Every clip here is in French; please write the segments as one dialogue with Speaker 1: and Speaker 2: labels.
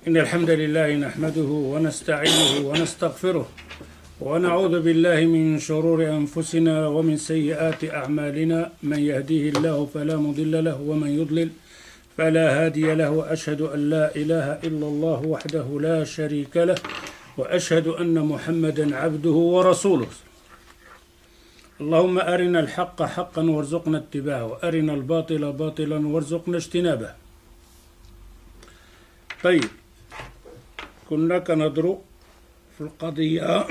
Speaker 1: إن الحمد لله نحمده ونستعينه ونستغفره ونعوذ بالله من شرور أنفسنا ومن سيئات أعمالنا من يهديه الله فلا مضل له ومن يضلل فلا هادي له وأشهد أن لا إله إلا الله وحده لا شريك له وأشهد أن محمدا عبده ورسوله اللهم أرنا الحق حقا وارزقنا اتباعه وأرنا الباطل باطلا وارزقنا اجتنابه. طيب، كنا كندرو في القضية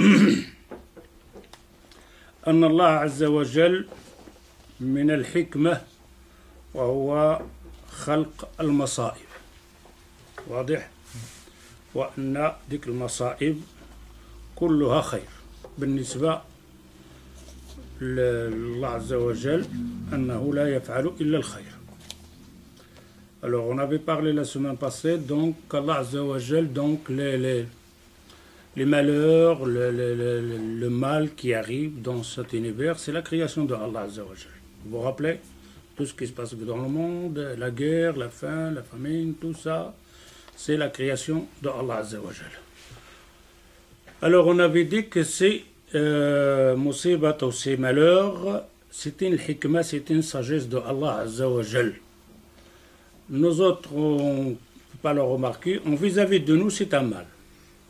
Speaker 1: أن الله عز وجل من الحكمة وهو خلق المصائب، واضح؟ وأن ذيك المصائب كلها خير بالنسبة لله عز وجل، أنه لا يفعل إلا الخير. Alors, on avait parlé la semaine passée, donc, qu'Allah Azza wa Jal, donc, les malheurs, le mal qui arrive dans cet univers, c'est la création de Allah Azza wa Jal. Vous vous rappelez? Tout ce qui se passe dans le monde, la guerre, la faim, la famine, tout ça, c'est la création de Allah Azza wa Jal. Alors, on avait dit que ces musibat ou ces malheurs, c'est une hikmah, c'est une sagesse de Allah Azza wa Jal. Nous autres, on ne peut pas le remarquer, vis-à-vis de nous, c'est un mal.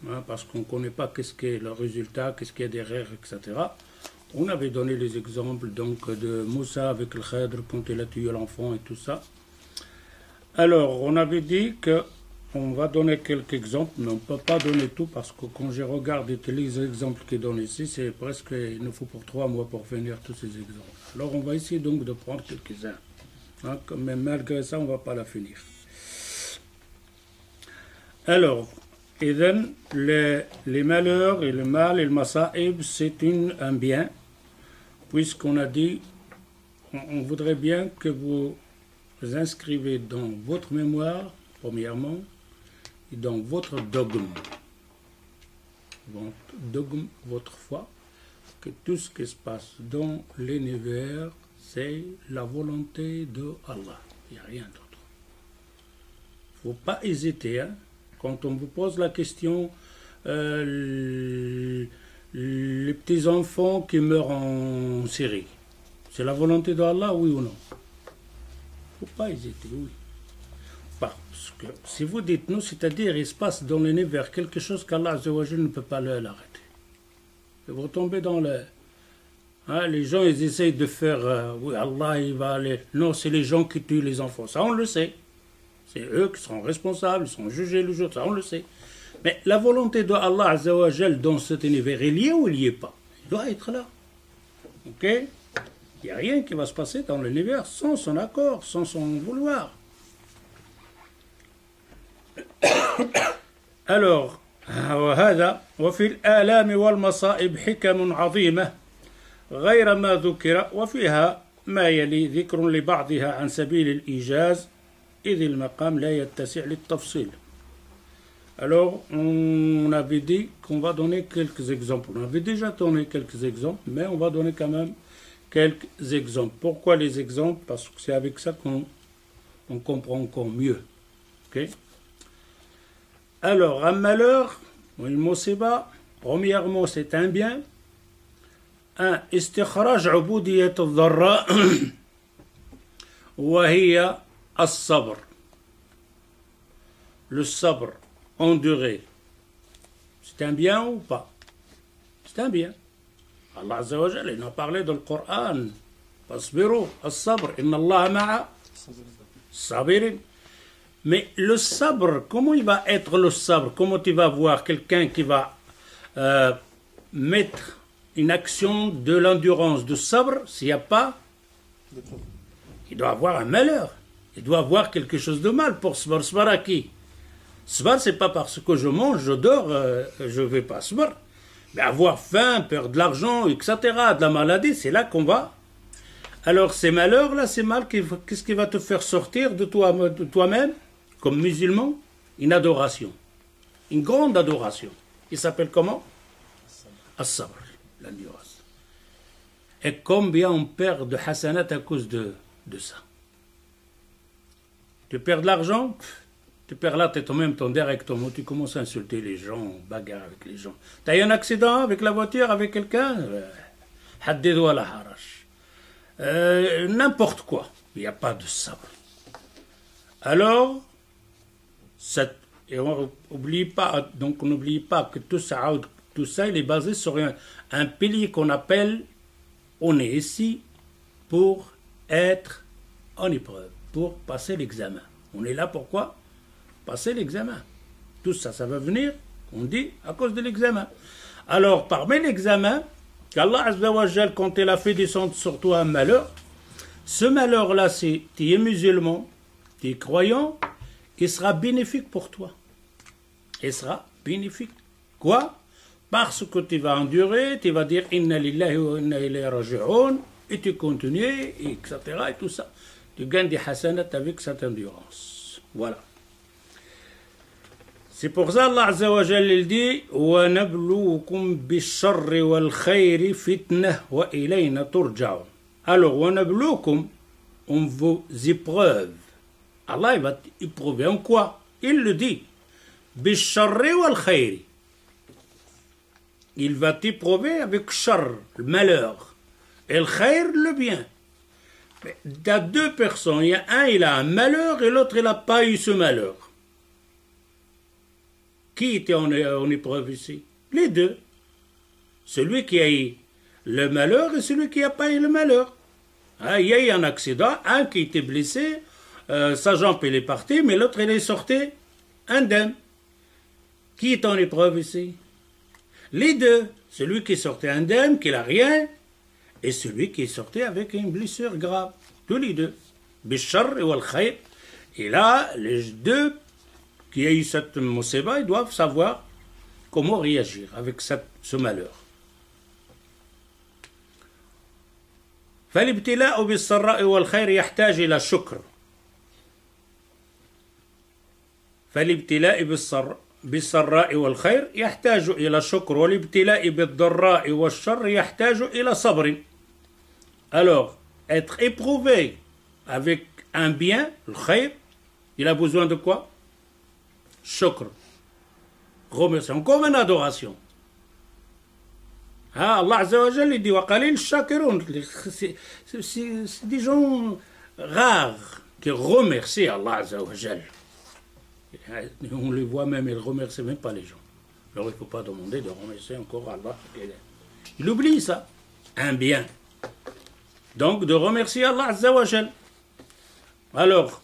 Speaker 1: Hein, parce qu'on ne connaît pas qu'est-ce qu'est le résultat, qu'est-ce qu'il y a derrière, etc. On avait donné les exemples donc, de Moussa avec le Khadr quand il a tué l'enfant et tout ça. Alors, on avait dit qu'on va donner quelques exemples, mais on ne peut pas donner tout parce que quand je regarde les exemples qui donnent ici, c'est presque, il nous faut pour 3 mois pour finir tous ces exemples. Alors, on va essayer donc de prendre quelques-uns. Hein, mais malgré ça, on ne va pas la finir. Alors, les malheurs et le mal et le masa'ib, c'est un bien, puisqu'on a dit, on voudrait bien que vous inscrivez dans votre mémoire, premièrement, et dans votre dogme, votre foi, que tout ce qui se passe dans l'univers, c'est la volonté de Allah. Il n'y a rien d'autre. Il ne faut pas hésiter. Hein? Quand on vous pose la question, les petits-enfants qui meurent en Syrie, c'est la volonté d'Allah, oui ou non? Il ne faut pas hésiter, oui. Parce que si vous dites non, c'est-à-dire il se passe dans l'univers quelque chose qu'Allah ne peut pas l'arrêter. Et vous tombez dans le... Hein, les gens, ils essayent de faire, oui, Allah, il va aller... Non, c'est les gens qui tuent les enfants. Ça, on le sait. C'est eux qui seront responsables, ils seront jugés le jour, ça, on le sait. Mais la volonté de Allah, Azza wa Jal, dans cet univers, il y est ou il n'y est pas? Il doit être là. Ok? Il n'y a rien qui va se passer dans l'univers sans son accord, sans son vouloir. Alors, وهذا وفي الآلام والمصائب حكم عظيمة غير ما ذكر وفيها ما يلي ذكر لبعضها عن سبيل الإيجاز إذ المقام لا يتسع للتفصيل. Alors, on avait dit qu'on va donner quelques exemples. On avait déjà donné quelques exemples, mais on va donner quand même quelques exemples. Pourquoi les exemples? Parce que c'est avec ça qu'on comprend encore mieux. Okay? Alors, un malheur, une musiba, premièrement, c'est un bien. استخراج عبودية الضراء وهي الصبر. Le sabre, endurer. C'est un bien ou pas? C'est un bien. Allah Azza wa Jalla, il en a parlé dans le Coran. فاصبروا الصبر إن الله مع الصابرين. Mais le sabre, comment il va être le sabre? Comment tu vas voir quelqu'un qui va mettre une action de l'endurance de sabre s'il n'y a pas? Il doit avoir un malheur. Il doit avoir quelque chose de mal pour sabre. Sabre à qui? Sabre, c'est pas parce que je mange, je dors, je vais pas sabre. Mais avoir faim, perdre de l'argent, etc., de la maladie, c'est là qu'on va. Alors ces malheurs-là, ces mal, qu'est-ce qui va te faire sortir de toi-même, comme musulman? Une adoration. Une grande adoration. Il s'appelle comment? As-sabr. L'endurance. Et combien on perd de hasanat à cause de ça? Tu perds de l'argent, Tu perds la tête en même temps directement, tu commences à insulter les gens, bagarre avec les gens. T'as eu un accident avec la voiture, avec quelqu'un Haddid wa la harash. N'importe quoi. Il n'y a pas de sabre. Alors, et on n'oublie pas, donc on n'oublie pas que tout ça, il est basé sur un pilier qu'on appelle, on est ici pour être en épreuve, pour passer l'examen. On est là pourquoi? Passer l'examen. Tout ça, ça va venir, on dit, à cause de l'examen. Alors, parmi l'examen, qu'Allah Azza wa Jal, quand il a fait descendre sur toi un malheur, ce malheur-là, si tu es musulman, tu es croyant, il sera bénéfique pour toi. Il sera bénéfique. Quoi? Parce que tu vas endurer, tu vas dire Inna lillahi wa inna ilayhi raji'un, et tu continues, etc. et tout ça. Tu gagnes des hasanat avec cette endurance. Voilà. C'est pour ça Allah Azza wa Jal il dit wa nabluukum bish-sharri wal khayri fitnah wa ilayna turja'un. Alors wa nabluukum, on vous épreuve. Allah il va éprouver en quoi? Il le dit. Bish-sharri wal khayri. Il va t'éprouver avec shar, le malheur, et le khayr, le bien. Mais il y a deux personnes, il y a un, il a un malheur, et l'autre, il n'a pas eu ce malheur. Qui était en épreuve ici? Les deux. Celui qui a eu le malheur et celui qui n'a pas eu le malheur. Hein, il y a eu un accident, un qui était blessé, sa jambe elle est partie, mais l'autre il est sorti indemne. Qui est en épreuve ici? Les deux. Celui qui sortait indemne, qui n'a rien, et celui qui est sorti avec une blessure grave. Tous les deux. Bishar et wal khayr. Et là, les deux qui ont eu cette musiba, ils doivent savoir comment réagir avec ce malheur. فالابتلاء بالسراء والخير يحتاج إلى شكر. فالابتلاء بالسراء والخير يحتاج إلى شكر والابتلاء بالضراء والشر يحتاج إلى صبر. Alors, être éprouvé avec un bien, le khayr, il a besoin de quoi? Shukr. Remercier. Encore une adoration. Ah, Allah Azza wa Jalla dit wa qalil shakirun. C'est des gens rares qui remercient Allah Azza wa Jalla. On les voit même, ils ne remercient même pas les gens. Alors il ne faut pas demander de remercier encore Allah. Il oublie ça. Un bien. Donc de remercier Allah Azza wa Jalla. Alors,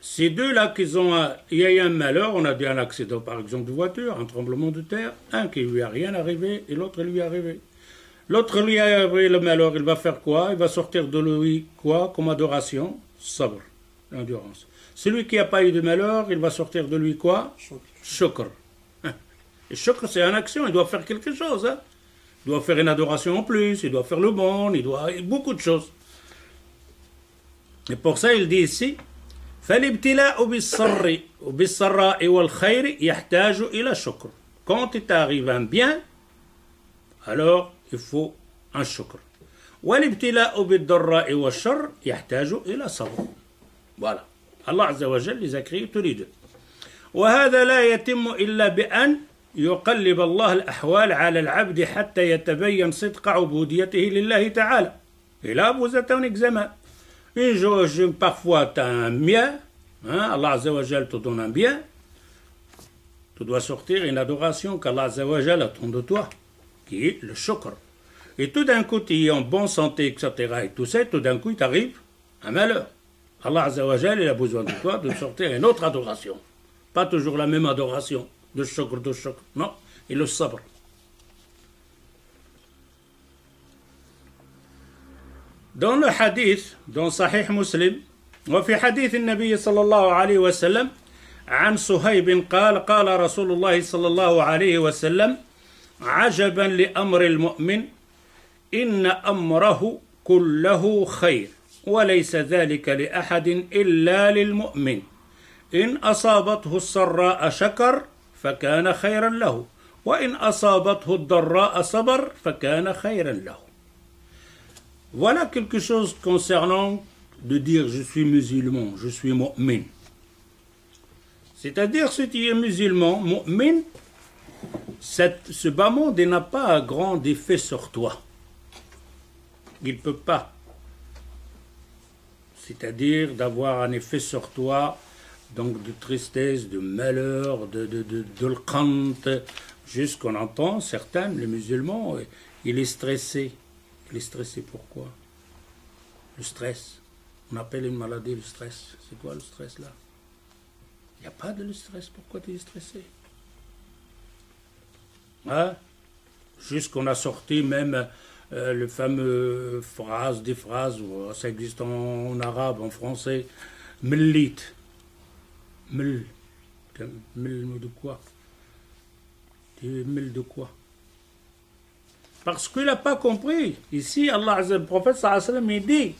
Speaker 1: ces deux-là, il y a eu un malheur, on a dit un accident par exemple de voiture, un tremblement de terre, un qui lui a rien arrivé et l'autre lui est arrivé. L'autre lui a arrivé le malheur, il va faire quoi? Il va sortir de lui quoi comme adoration? Sabr, endurance. Celui qui n'a pas eu de malheur, il va sortir de lui quoi? Shukr. Et shukr, c'est une action, il doit faire quelque chose. Hein? Il doit faire une adoration en plus, il doit faire le bon, il doit beaucoup de choses. Et pour ça, il dit ici, فالابتلاء بالسراء والخير يحتاج إلى شكر. Quand il t'arrive un bien, alors il faut un shukr. والابتلاء بالضراء والشر يحتاج إلى صبر. Voilà. Allah Azza wa Jalla les a créés tous les deux. وهذا لا يتم إلا بأن يقلب الله الأحوال على العبد حتى يتبين صدق عبوديته لله تعالى. Et là, vous êtes en examen. Parfois, tu as un bien, hein, Allah Azza wa Jalla te donne un bien, tu dois sortir une adoration qu'Allah Azza wa Jalla attend de toi, qui est le shukr. Et tout d'un coup, tu es en bonne santé, etc. Et tout ça, tout d'un coup, il t'arrive un malheur. Allah Azza wa Jalla, il a besoin de toi de sortir une autre adoration. Pas toujours la même adoration, de shukr, non, et le sabr. Dans le hadith, dans Sahih Muslim, وفي حديث النبي صلى الله عليه وسلم عن صهيب قال قال رسول الله صلى الله عليه وسلم عجبا لأمر المؤمن إن أمره كله خير وليس ذلك لأحد إلا للمؤمن إن أصابته السراء شكر فكان خيرا له وإن أصابته الضراء صبر فكان خيرا له. Voilà quelque chose concernant de dire je suis musulman, je suis mu'min. C'est-à-dire, si tu es musulman, mu'min, ce bas monde n'a pas un grand effet sur toi. Il ne peut pas. C'est-à-dire d'avoir un effet sur toi, donc de tristesse, de malheur, de l'qant, jusqu'on entend certains, les musulmans, il est stressé. Il est stressé pourquoi? Le stress. On appelle une maladie le stress. C'est quoi le stress là? Il n'y a pas de stress. Pourquoi tu es stressé? Hein? Jusqu'on a sorti même le fameux phrase, des phrases, ça existe en arabe, en français, millit. Mil de quoi? Mil de quoi? Parce qu'il n'a pas compris. Ici, Allah, le prophète sallallahu alayhi wa sallam, il dit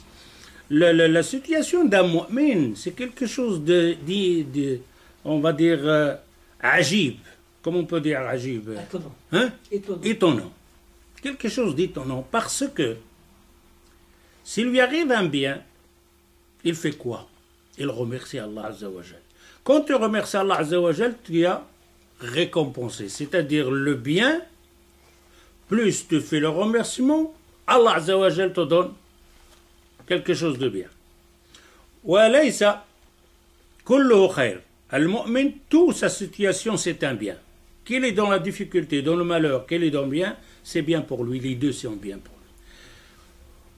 Speaker 1: la situation d'un mu'min, c'est quelque chose de on va dire, ajib. Comment on peut dire ajib?
Speaker 2: Étonnant.
Speaker 1: Hein?
Speaker 2: Étonnant.
Speaker 1: Étonnant. Quelque chose d'étonnant. Parce que, s'il lui arrive un bien, il fait quoi? Il remercie Allah Azza wa Jal. Quand tu remercies Allah Azza wa Jal, tu as récompensé. C'est-à-dire le bien, plus tu fais le remerciement, Allah Azza wa Jal te donne quelque chose de bien. وَلَيْسَ كُلُّهُ خَيْرٌ. Al-mu'min, toute sa situation, c'est un bien. Qu'il est dans la difficulté, dans le malheur, qu'il est dans le bien, c'est bien pour lui. Les deux sont bien pour lui.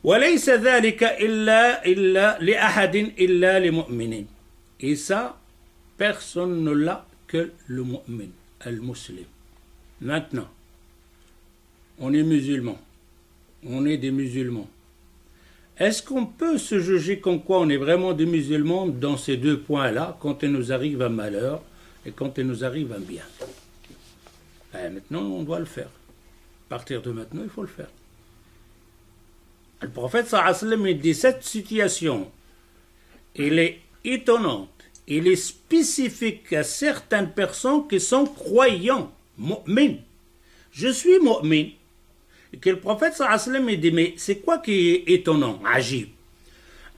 Speaker 1: وَلَيْسَ ذَلِكَ إِلَّا لِأَحَدٍ إِلَّا لِمُؤْمِنٍ. Et ça, personne ne l'a que le mu'min, al-muslim. Maintenant, on est musulman. On est des musulmans. Est-ce qu'on peut se juger comme quoi on est vraiment des musulmans dans ces deux points-là, quand il nous arrive un malheur et quand il nous arrive un bien? Maintenant, on doit le faire. À partir de maintenant, il faut le faire. Le prophète sallallahu alayhi wa sallam, il dit cette situation, elle est étonnante, elle est spécifique à certaines personnes qui sont croyants, mu'min. Je suis mu'min. Et que le prophète sallallahu alayhi wa sallam, il dit, mais c'est quoi qui est étonnant? Ajib.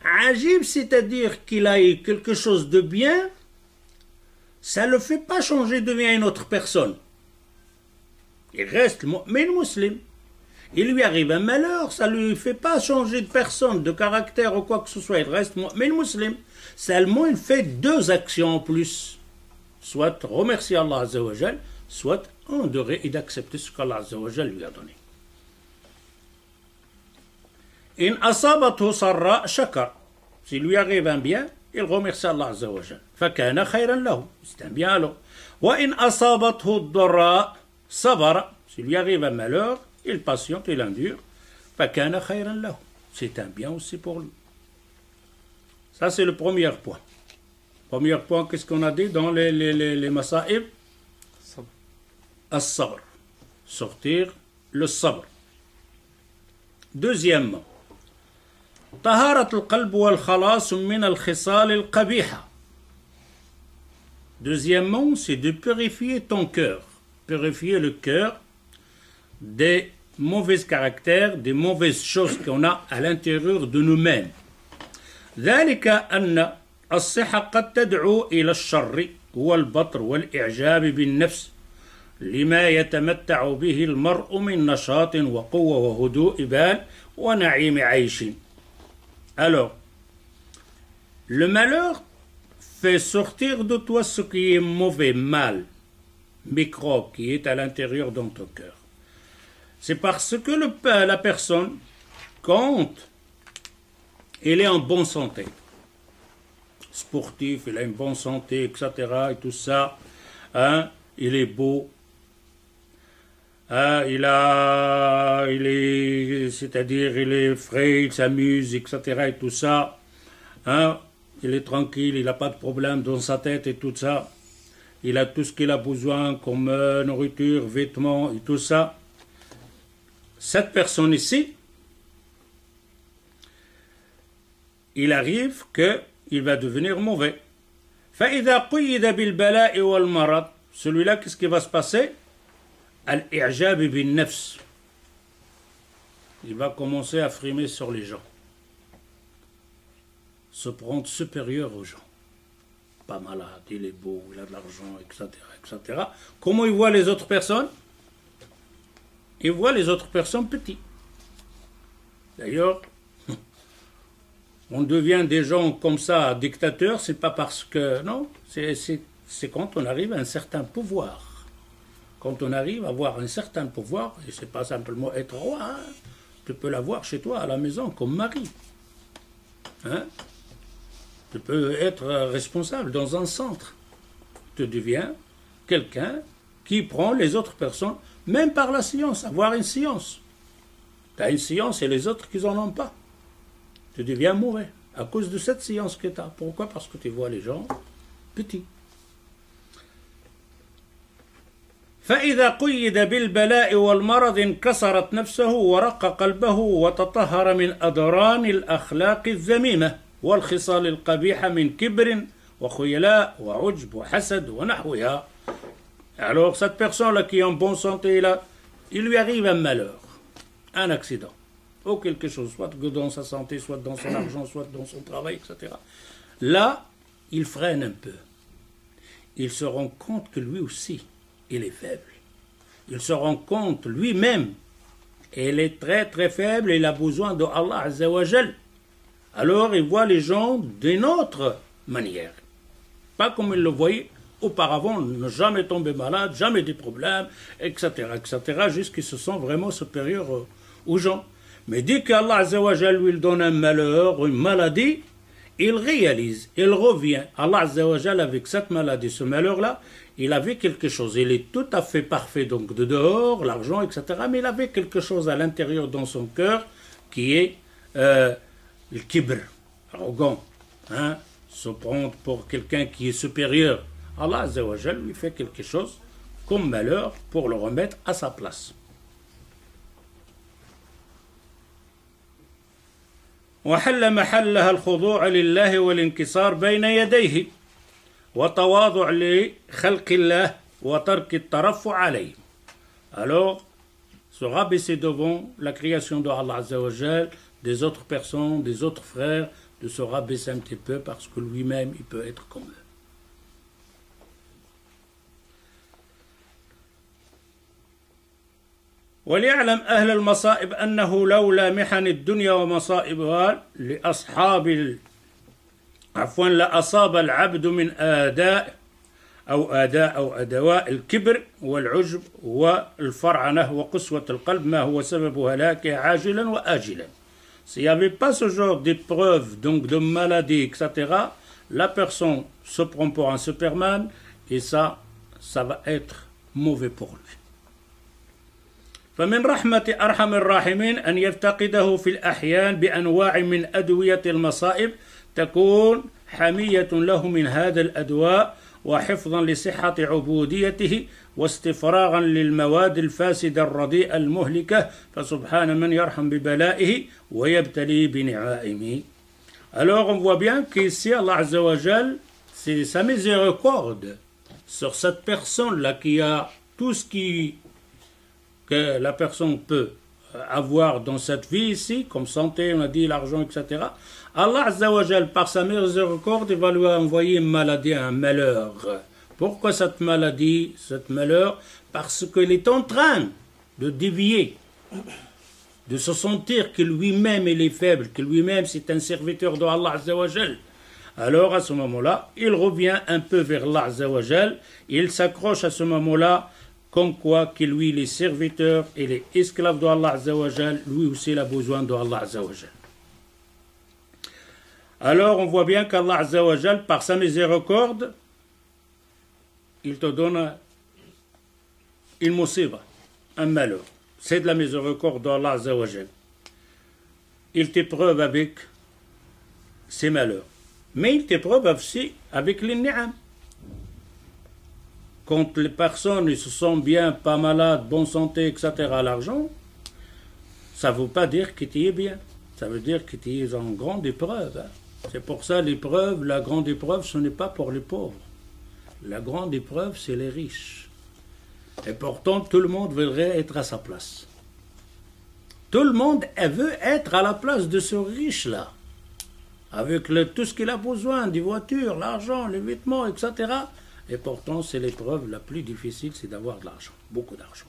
Speaker 1: Ajib, c'est-à-dire qu'il a eu quelque chose de bien, ça ne le fait pas changer de bien à une autre personne. Il reste mu'min muslim. Il lui arrive un malheur, ça ne lui fait pas changer de personne, de caractère ou quoi que ce soit. Il reste mu'min muslim. Seulement, il fait deux actions en plus. Soit remercier Allah Azza wa Jal, soit endurer et d'accepter ce qu'Allah Azza wa Jal lui a donné. In asabathu sarra shakar. S'il lui arrive un bien, il remercie Allah Azza wa Jal. Fakana khayran lahu. C'est un bien alors. Wa in asabathu dharra sabara. S'il lui arrive un malheur, il patiente, il endure. Fakana khayran lahu. C'est un bien aussi pour lui. Ça, c'est le premier point. Premier point, qu'est-ce qu'on a dit dans les masa'ib? As-sabr. Sortir le sabr. Deuxièmement, طهارة القلب والخلاص من الخصال القبيحة. Deuxièmement, c'est de purifier ton cœur. Purifier le cœur des mauvais caractères, des mauvaises choses qu'on a à l'intérieur de nous-mêmes. ذلك أن الصحة قد تدعو إلى الشر والبطر والإعجاب بالنفس لما يتمتع به المرء من نشاط وقوة وهدوء بال ونعيم عيش. Alors, le malheur fait sortir de toi ce qui est mauvais, mal, microbe qui est à l'intérieur de ton cœur. C'est parce que la personne, quand elle est en bonne santé, sportif, il a une bonne santé, etc., et tout ça, hein, il est beau, hein, c'est-à-dire il est frais, il s'amuse, etc., et tout ça, hein, il est tranquille, il n'a pas de problème dans sa tête et tout ça, il a tout ce qu'il a besoin comme nourriture, vêtements et tout ça. Cette personne ici, il arrive qu'il va devenir mauvais. فَإِذَا قُيِّدَ بِالْبَلَاءِ وَالْمَرَضِ. Celui-là, qu'est-ce qui va se passer? Al-i'jab bin nafs. Il va commencer à frimer sur les gens. Se prendre supérieur aux gens. pas malade, il est beau, il a de l'argent, etc., etc. Comment il voit les autres personnes? Il voit les autres personnes petits. D'ailleurs, on devient des gens comme ça, dictateurs, c'est pas parce que... Non, c'est quand on arrive à un certain pouvoir. Quand on arrive à avoir un certain pouvoir, et c'est pas simplement être roi, hein, tu peux l'avoir chez toi, à la maison, comme mari. Hein? Tu peux être responsable dans un centre. Tu deviens quelqu'un qui prend les autres personnes, même par la science, avoir une science. Tu as une science et les autres qui n'en ont pas. Tu deviens mauvais à cause de cette science que tu as. Pourquoi? Parce que tu vois les gens petits. فإذا قيد بالبلاء والمرض انكسرت نفسه ورق قلبه وتطهر من أضران الأخلاق الذميمة والخصال القبيحة من كبر وخيلاء وعجب وحسد ونحوها. Alors cette personne-là qui est en bonne santé, là, il lui arrive un malheur, un accident, ou quelque chose, soit dans sa santé, soit dans son argent, soit dans son travail, etc. Là, il freine un peu. Il se rend compte que lui aussi, il est faible. Il se rend compte lui-même, il est très très faible et il a besoin de Allah Azza wa Jal. Alors il voit les gens d'une autre manière. Pas comme il le voyait auparavant, ne jamais tomber malade, jamais des problèmes, etc., etc., jusqu'ils se sent vraiment supérieurs aux gens. Mais dès qu'Allah Azza wa Jal lui donne un malheur, une maladie, il réalise, il revient. Allah Azza wa Jal, avec cette maladie, ce malheur-là, il avait quelque chose. Il est tout à fait parfait, donc de dehors, l'argent, etc., mais il avait quelque chose à l'intérieur dans son cœur qui est le kibr, arrogant, hein, se prendre pour quelqu'un qui est supérieur. Allah Azza wa Jal lui fait quelque chose comme malheur pour le remettre à sa place. وحل محلها الخضوع لله والانكسار بين يديه وتواضع لخلق الله وترك الترفع عليه. Alors, se rabaisser devant la création de Allah Azza wa Jal, des autres personnes, des autres frères, de se rabaisser un petit peu parce que lui-même, il peut être comme eux. وليعلم أهل المصائب أنه لولا محن الدنيا ومصائبها لأصاب العبد من آداء أو أدواء الكبر والعجب والفرعنة وقسوة القلب ما هو سبب هلاكه عاجلا وآجلا. S'il n'y avait pas ce genre d'épreuve, donc de maladie, etc., la personne se prend pour un Superman et ça va être mauvais pour lui. فمن رحمة أرحم الراحمين أن يفتقده في الأحيان بأنواع من أدوية المصائب تكون حمية له من هذا الأدواء وحفظا لصحة عبوديته واستفراغا للمواد الفاسدة الرديئة المهلكة فسبحان من يرحم ببلائه ويبتلي بنعائمه. Alors on voit bien qu'ici Allah Azza wa Jal, c'est sa miséricorde sur cette personne-là qui a tout ce que la personne peut avoir dans cette vie ici, comme santé, on a dit l'argent, etc. Allah Azza wa Jal, par sa miséricorde, il va lui envoyer une maladie, un malheur. Pourquoi cette maladie, cette malheur? Parce qu'il est en train de dévier, de se sentir que lui-même il est faible, que lui-même c'est un serviteur de Allah Azza wa Jal. Alors à ce moment-là, il revient un peu vers Allah Azza wa Jal, il s'accroche à ce moment-là, comme quoi que lui, il est serviteur, il est esclave de Allah Azza wa Jal, lui aussi il a besoin de Allah Azza wa Jal. Alors on voit bien qu'Allah Azza wa Jal, par sa miséricorde, il te donne une musiba, un malheur. C'est de la miséricorde d'Allah Azza wa Jal. Il t'éprouve avec ses malheurs. Mais il t'éprouve aussi avec les ni'am. Quand les personnes se sentent bien, pas malades, bonne santé, etc., l'argent, ça ne veut pas dire que tu es bien. Ça veut dire que tu es en grande épreuve. C'est pour ça l'épreuve, la grande épreuve, ce n'est pas pour les pauvres. La grande épreuve, c'est les riches. Et pourtant, tout le monde voudrait être à sa place. Tout le monde veut être à la place de ce riche-là. avec tout ce qu'il a besoin, des voitures, l'argent, les vêtements, etc. Et pourtant, c'est l'épreuve la plus difficile, c'est d'avoir de l'argent, beaucoup d'argent.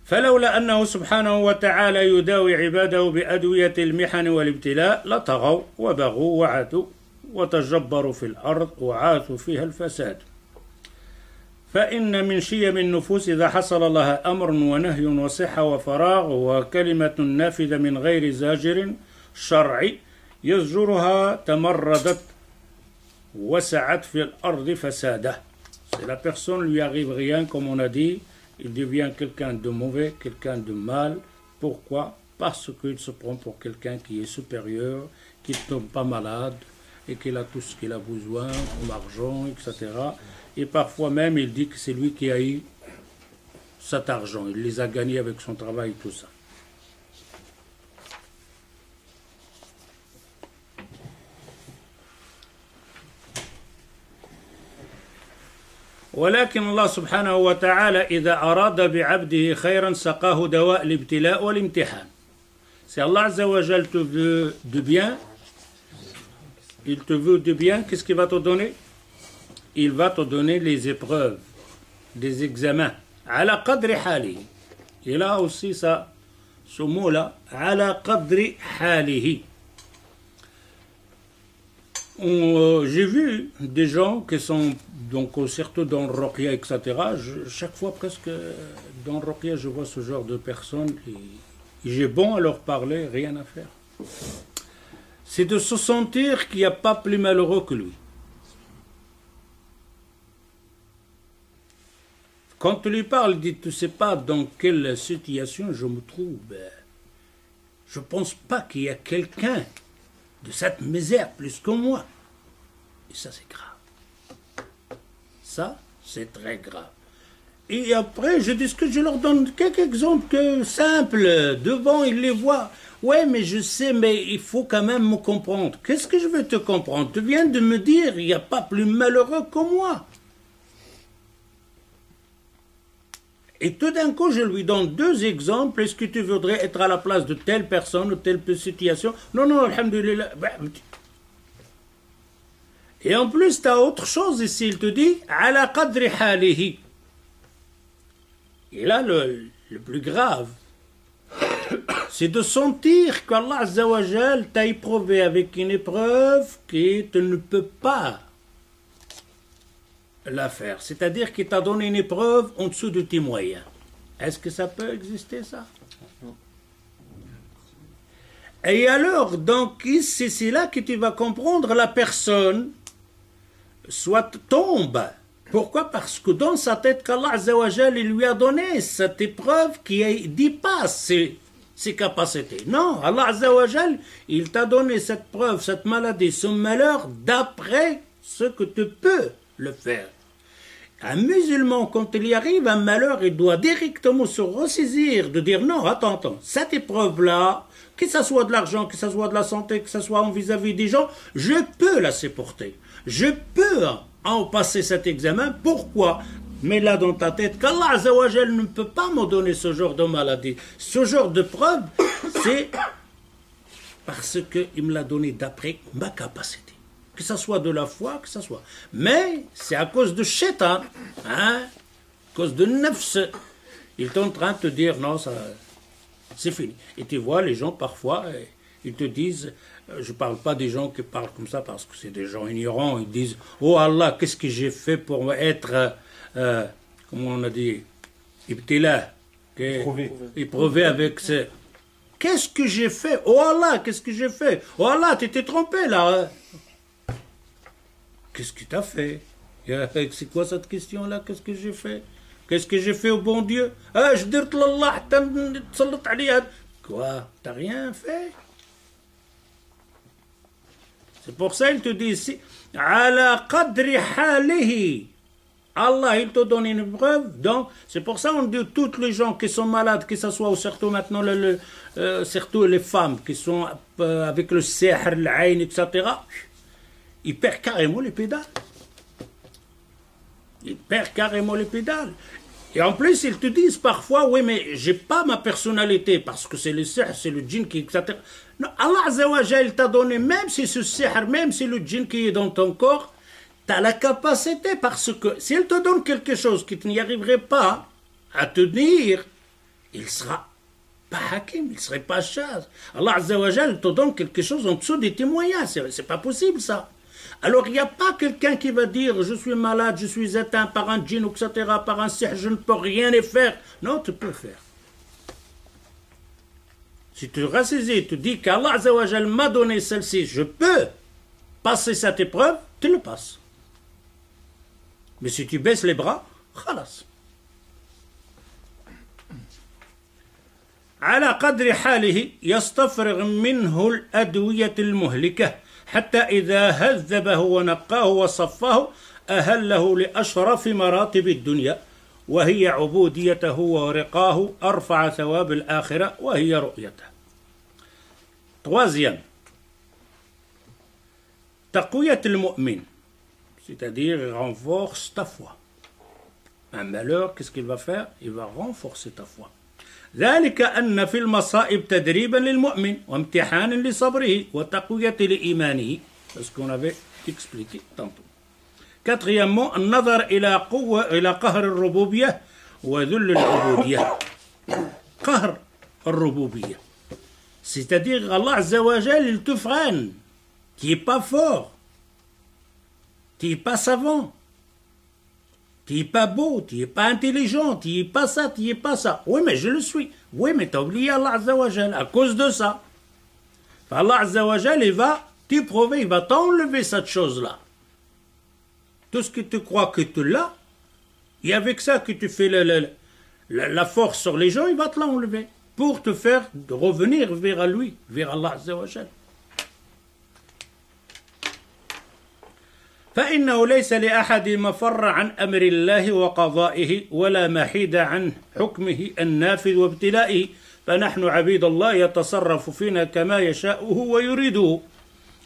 Speaker 1: فلولا أنه سبحانه وتعالى يداوي عباده بأدوية المحن والابتلاء لطغوا وبغوا وعتوا وتجبروا في الأرض وعاثوا فيها الفساد. فإن من شيم النفوس إذا حصل لها أمر ونهي وصحة وفراغ وكلمة نافذة من غير زاجر شرعي يزجرها تمردت وسعت في الأرض فساده. Si la personne lui arrive rien, comme on a dit, il devient quelqu'un de mauvais, quelqu'un de mal. Pourquoi? Parce qu'il se prend pour quelqu'un qui est supérieur, qui ne tombe pas malade et qu'il a tout ce qu'il a besoin, comme argent, etc. Et parfois même, il dit que c'est lui qui a eu cet argent. Il les a gagnés avec son travail et tout ça. ولكن الله سبحانه وتعالى إذا أراد بعبده خيرا سقاه دواء الابتلاء والامتحان. Si Allah Azza wa Jal te veut du bien, il te veut du bien, qu'est-ce qu'il va te donner? Il va te donner les épreuves, des examens. Ala qadri halihi. Et là aussi, ça, ce mot-là, ala qadri halihi. J'ai vu des gens qui sont, donc surtout dans le Ruqya, etc. Chaque fois presque dans le Ruqya, je vois ce genre de personnes et j'ai bon à leur parler, rien à faire. C'est de se sentir qu'il n'y a pas plus malheureux que lui. Quand tu lui parles, il dit, tu ne sais pas dans quelle situation je me trouve. Je ne pense pas qu'il y a quelqu'un de cette misère plus que moi. Et ça, c'est grave. Ça, c'est très grave. Et après, je discute, je leur donne quelques exemples simples. Devant, ils les voient. Ouais, mais je sais, mais il faut quand même me comprendre. Qu'est-ce que je veux te comprendre? Tu viens de me dire, il n'y a pas plus malheureux que moi. Et tout d'un coup, je lui donne deux exemples. Est-ce que tu voudrais être à la place de telle personne ou telle situation? Non, non, alhamdoulilah. Et en plus, tu as autre chose ici. Il te dit, ala qadri halihi. Et là, le plus grave, c'est de sentir qu'Allah Azza wa Jal t'a éprouvé avec une épreuve que tu ne peux pas la faire. C'est-à-dire qu'il t'a donné une épreuve en dessous de tes moyens. Est-ce que ça peut exister, ça? Et alors, donc, c'est là que tu vas comprendre la personne, soit tombe. Pourquoi? Parce que dans sa tête, qu'Allah Azza wa Jal, il lui a donné cette épreuve qui dépasse ses capacités. Non, Allah Azza wa Jal, il t'a donné cette preuve, cette maladie, ce malheur, d'après ce que tu peux le faire. Un musulman, quand il y arrive un malheur, il doit directement se ressaisir, de dire non, attends, cette épreuve-là, que ce soit de l'argent, que ce soit de la santé, que ce soit vis-à-vis des gens, je peux la supporter. Je peux en passer cet examen. Pourquoi? Mais là dans ta tête, qu'Allah Azza wa Jal ne peut pas me donner ce genre de maladie. Ce genre de preuve, c'est parce qu'il me l'a donné d'après ma capacité. Que ce soit de la foi, que ce soit. Mais c'est à cause de shaitan, hein, à cause de nafs. Il est en train de te dire, non, ça, c'est fini. Et tu vois, les gens, parfois, ils te disent, je ne parle pas des gens qui parlent comme ça parce que c'est des gens ignorants, ils disent, oh Allah, qu'est-ce que j'ai fait pour être, comment on a dit, ibtila, éprouvé avec ce... Qu'est-ce que j'ai fait? Oh Allah, qu'est-ce que j'ai fait? Oh Allah, tu t'es trompé là. Qu'est-ce que tu as fait? C'est quoi cette question-là? Qu'est-ce que j'ai fait? Qu'est-ce que j'ai fait au bon Dieu? Je dis l'Allah, quoi? T'as rien fait? C'est pour ça qu'il te dit ici, ala qadri halihi. Allah, il te donne une preuve. Donc, c'est pour ça qu'on dit toutes les gens qui sont malades, que ce soit surtout maintenant, surtout les femmes qui sont avec le sihr, l'aïn, etc., ils perdent carrément les pédales. Ils perdent carrément les pédales. Et en plus, ils te disent parfois, oui, mais j'ai pas ma personnalité, parce que c'est le sihr, c'est le djinn qui, etc. Non, Allah Azza wa Jal t'a donné, même si ce sihr, même si le djinn qui est dans ton corps, tu as la capacité, parce que s'il te donne quelque chose que tu n'y arriverais pas à tenir, il sera pas hakim, il serait pas chaz. Allah Azza wa Jal te donne quelque chose en dessous de tes moyens, c'est pas possible ça. Alors il n'y a pas quelqu'un qui va dire je suis malade, je suis atteint par un djinn, etc., par un sihr, je ne peux rien y faire. Non, tu peux faire. Si tu rassaisis, tu dis qu'Allah Azza wa Jal m'a donné celle-ci, je peux passer cette épreuve, tu le passes. Mais si tu baisses les bras, khalas. على قدر حاله يستفرغ منه الأدوية المهلكة حتى إذا هذبه ونقاه وصفاه أهله لأشرف مراتب الدنيا وهي عبوديته ورقاه أرفع ثواب الآخرة وهي رؤيته. Troisième, تقوية المؤمن, c'est-à-dire il renforce ta foi. Un malheur, qu'est-ce qu'il va faire? Il va renforcer ta foi. ذلك أن في المصائب تدريبا للمؤمن وامتحانا لصبره وتقوية لإيمانه. C'est ce qu'on avait expliqué tantôt. Quatrièmement, النظر إلى قهر الربوبية وذل العبودية. قهر الربوبية, c'est-à-dire Allah Azza wa Jal, il te freine. Tu n'es pas fort, tu n'es pas savant, tu n'es pas beau, tu n'es pas intelligent, tu n'es pas ça, tu n'es pas ça. Oui, mais je le suis. Oui, mais tu as oublié Allah Azza wa Jal à cause de ça. Allah Azza wa Jal, il va t'éprouver, il va t'enlever cette chose-là. Tout ce que tu crois que tu l'as, et avec ça que tu fais la force sur les gens, il va te l'enlever pour te faire revenir vers lui, vers Allah Azza wa Jal. فإنه ليس لأحد مفر عن أمر الله وقضائه ولا محيد عن حكمه النافذ وابتلائه فنحن عبيد الله يتصرف فينا كما يشاءه ويريده.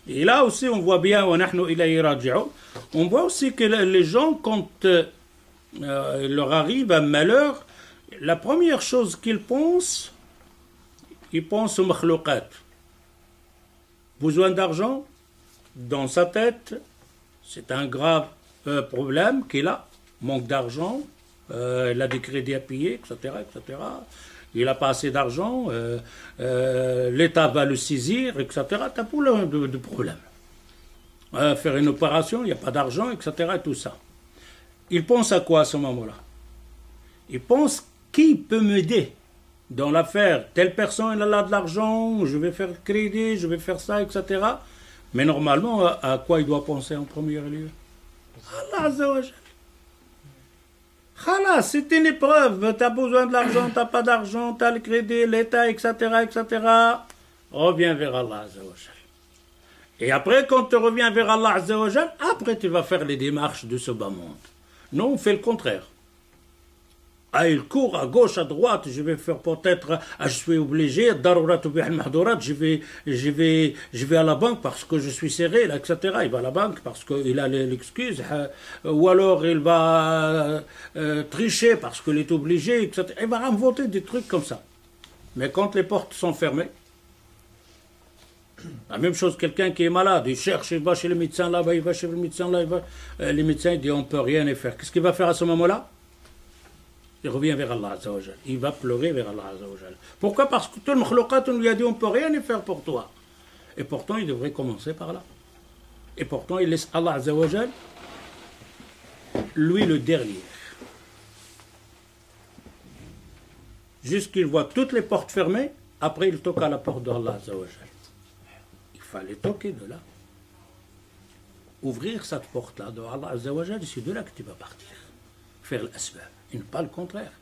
Speaker 1: Et là aussi on voit bien ونحن إليه راجعون, on voit aussi que les gens quand il leur arrive un malheur, la première chose qu'ils pensent, ils pensent au makhlouqat. Besoin d'argent dans sa tête. C'est un grave problème qu'il a, manque d'argent, il a des crédits à payer, etc., etc. Il n'a pas assez d'argent, l'État va le saisir, etc. Tu as plein de problèmes. Faire une opération, il n'y a pas d'argent, etc., et tout ça. Il pense à quoi à ce moment-là? Il pense qui peut m'aider dans l'affaire? Telle personne, elle a de l'argent, je vais faire crédit, je vais faire ça, etc. Mais normalement, à quoi il doit penser en premier lieu? Allah Azza wa Jal. Khalas, c'est une épreuve. Tu as besoin de l'argent, tu n'as pas d'argent, tu as le crédit, l'État, etc., etc. Reviens vers Allah Azza wa Jal. Et après, quand tu reviens vers Allah Azza wa Jal, après tu vas faire les démarches de ce bas monde. Non, on fait le contraire. Ah, il court à gauche, à droite, je vais faire peut-être, je suis obligé, je vais à la banque parce que je suis serré, là, etc. Il va à la banque parce qu'il a l'excuse, ou alors il va tricher parce qu'il est obligé, etc. Il va inventer des trucs comme ça. Mais quand les portes sont fermées, la même chose, quelqu'un qui est malade, il cherche, il va chez le médecin là-bas, il va chez le médecin là-bas, les médecins disent on ne peut rien y faire. Qu'est-ce qu'il va faire à ce moment-là? Il revient vers Allah Azza wa Jal. Il va pleurer vers Allah Azza wa Jal. Pourquoi? Parce que tout le makhlouqat, on lui a dit on ne peut rien y faire pour toi. Et pourtant, il devrait commencer par là. Et pourtant, il laisse Allah Azza wa Jal, lui le dernier. Jusqu'il voit toutes les portes fermées, après il toque à la porte d'Allah Azza wa Jal. Il fallait toquer de là. Ouvrir cette porte-là de Allah Azza wa Jal, c'est de là que tu vas partir. Faire l'asbab. Et pas le contraire.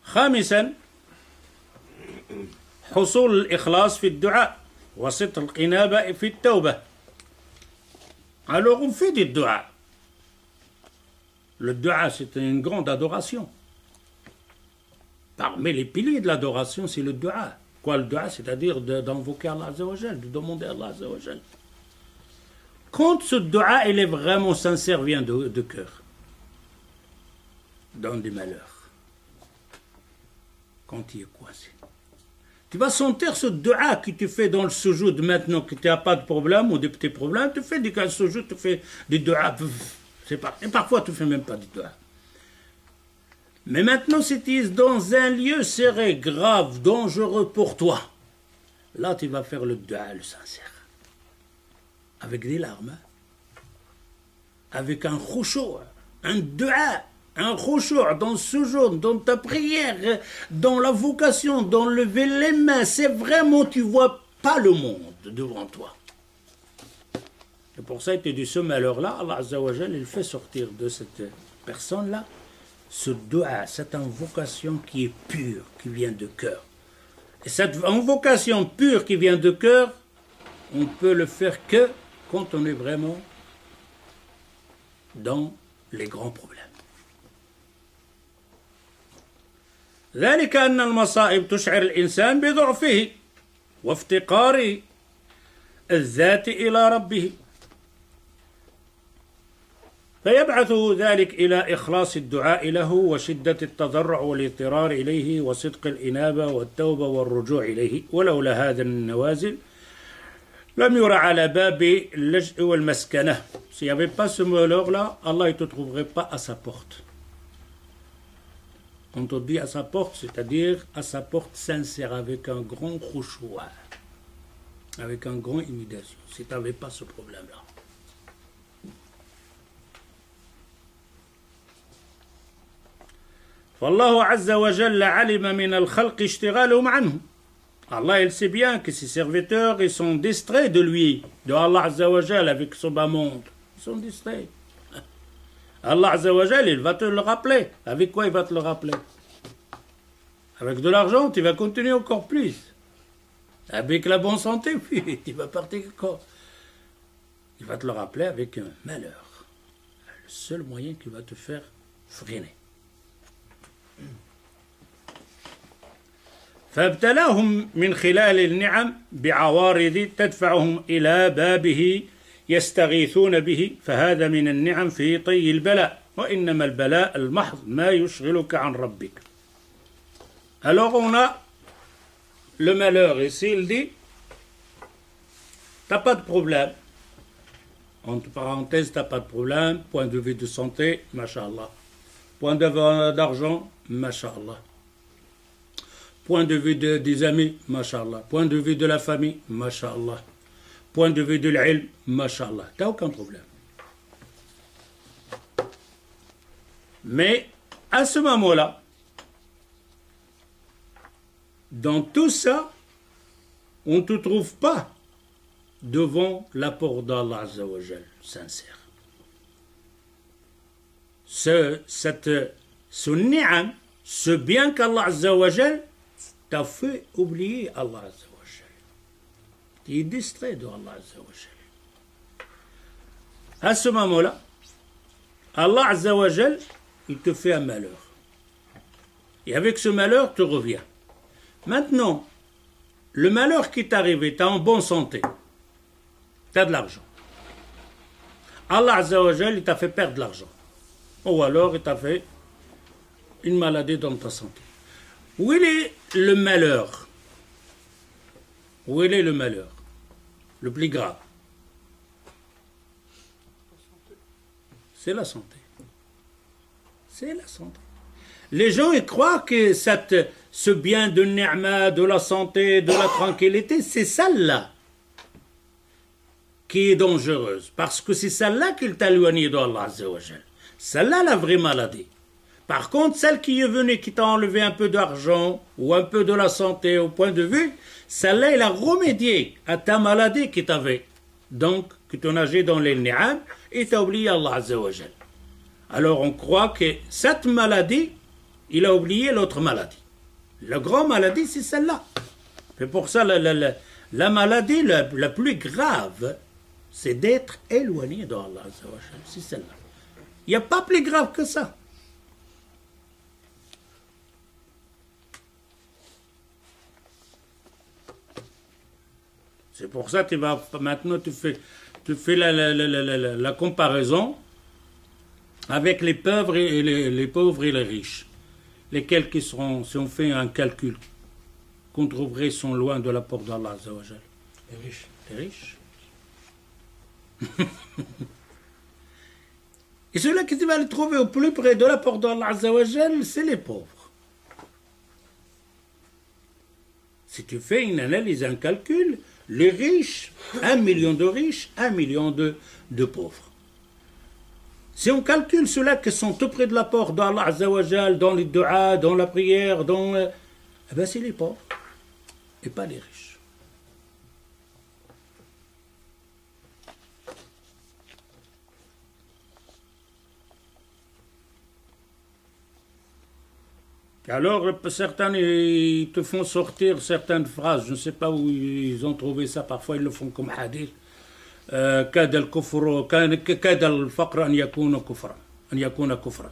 Speaker 1: خامسا حصول الإخلاص في الدعاء وسط القنابة في التوبة. Alors on fait des du'a. Le du'a, c'est une grande adoration. Parmi les piliers de l'adoration, c'est le du'a. Quoi le du'a? C'est-à-dire d'invoquer Allah Azza wa Jal, de demander à Allah Azza wa Jal. Quand ce dua, il est vraiment sincère, vient de cœur, dans des malheurs, quand il est coincé. Tu vas sentir ce dua que tu fais dans le sujoud maintenant que tu n'as pas de problème ou des petits problèmes, tu fais des sujoud, tu fais des dua, c'est pas, et parfois tu ne fais même pas des dua. Mais maintenant, si tu es dans un lieu serré, grave, dangereux pour toi, là tu vas faire le dua, le sincère, avec des larmes, avec un khushu', un dua, un khushu' dans ce jour, dans ta prière, dans la vocation, dans lever les mains. C'est vraiment, tu ne vois pas le monde devant toi. Et pour ça, il te dit, ce malheur-là, Allah Azza wa Jal, il fait sortir de cette personne-là ce dua, cette invocation qui est pure, qui vient de cœur. Et cette invocation pure qui vient de cœur, on peut le faire que quand on est vraiment dans les grands problèmes. ذلك أن المصائب تشعر الإنسان بضعفه وافتقار الذات إلى ربه فيبعثه ذلك إلى إخلاص الدعاء له وشدة التضرع والاضطرار إليه وصدق الإنابة والتوبة والرجوع إليه ولولا هذا النوازل لم يرى على باب اللجء والمسكنة. S'il n'y avait pas ce malheur-là, Allah ne te trouverait pas à sa porte. Quand on dit à sa porte, c'est-à-dire à sa porte sincère, avec un grand khushu', avec un grand imitation, si tu n'avais pas ce problème-là. فالله عز وجل علم من الخلق اشتغالهم عنه. Allah, il sait bien que ses serviteurs, ils sont distraits de lui, de Allah Azza wa Jal, avec son bas monde. Ils sont distraits. Allah Azza wa Jal, il va te le rappeler. Avec quoi il va te le rappeler? Avec de l'argent, tu vas continuer encore plus. Avec la bonne santé, puis tu vas partir encore. Il va te le rappeler avec un malheur. Le seul moyen qui va te faire freiner. فابتلاهم من خلال النعم بعوارض تدفعهم إلى بابه يستغيثون به فهذا من النعم في طي البلاء وإنما البلاء المحض ما يشغلك عن ربك. Alors on a le malheur ici, il dit t'as pas de problème, entre parenthèses t'as pas de problème, point de vue de santé, mashallah, point de vue d'argent, mashallah, point de vue des amis, mashallah, point de vue de la famille, mashallah, point de vue de l'ilm, mashallah, t'as aucun problème. Mais à ce moment-là, dans tout ça, on ne te trouve pas devant l'apport d'Allah Azza wa Jal, sincère. Ce ni'am, ce bien qu'Allah Azza wa Jal t'a fait oublier Allah Azza wa Jal. Tu es distrait de Allah Azza wa Jal. À ce moment-là, Allah Azza wa Jal, il te fait un malheur. Et avec ce malheur, tu reviens. Maintenant, le malheur qui t'est arrivé, tu es en bonne santé, tu as de l'argent. Allah Azza wa Jal, il t'a fait perdre de l'argent. Ou alors, il t'a fait une maladie dans ta santé. Où est le malheur? Où est le malheur? Le plus grave. C'est la santé. C'est la santé. Les gens ils croient que ce bien de ni'ma, de la santé, de la tranquillité, c'est celle-là qui est dangereuse. Parce que c'est celle-là qui t'a éloigné d'Allah Azza wa Jal. Celle-là, la vraie maladie. Par contre, celle qui est venue, qui t'a enlevé un peu d'argent ou un peu de la santé au point de vue, celle-là, elle a remédié à ta maladie qui t'avait. Donc, que tu nageais dans les ni'am et tu as oublié Allah Azza wa Jal. Alors, on croit que cette maladie, il a oublié l'autre maladie. La grande maladie, c'est celle-là. C'est pour ça la maladie la plus grave, c'est d'être éloigné d'Allah Azza wa Jal. C'est celle-là. Il n'y a pas plus grave que ça. C'est pour ça que maintenant tu tu fais la comparaison avec les pauvres et les pauvres et les riches. Lesquels qui seront, si on fait un calcul, qu'on trouverait sont loin de la porte d'Allah Azza wa Jal.
Speaker 2: Les riches.
Speaker 1: Les riches. Et ceux-là qui va les trouver au plus près de la porte d'Allah Azza wa Jal, c'est les pauvres. Si tu fais une analyse, un calcul, les riches, 1 million de riches, 1 million de pauvres. Si on calcule ceux-là qui sont tout près de la porte d'Allah Azza wa Jal, dans les du'a, dans la prière, eh ben c'est les pauvres, et pas les riches. Alors, certains, ils te font sortir certaines phrases, je ne sais pas où ils ont trouvé ça, parfois ils le font comme hadith. كاد الكفر كاد الفقر أن يكون كفرا أن يكون كفرا.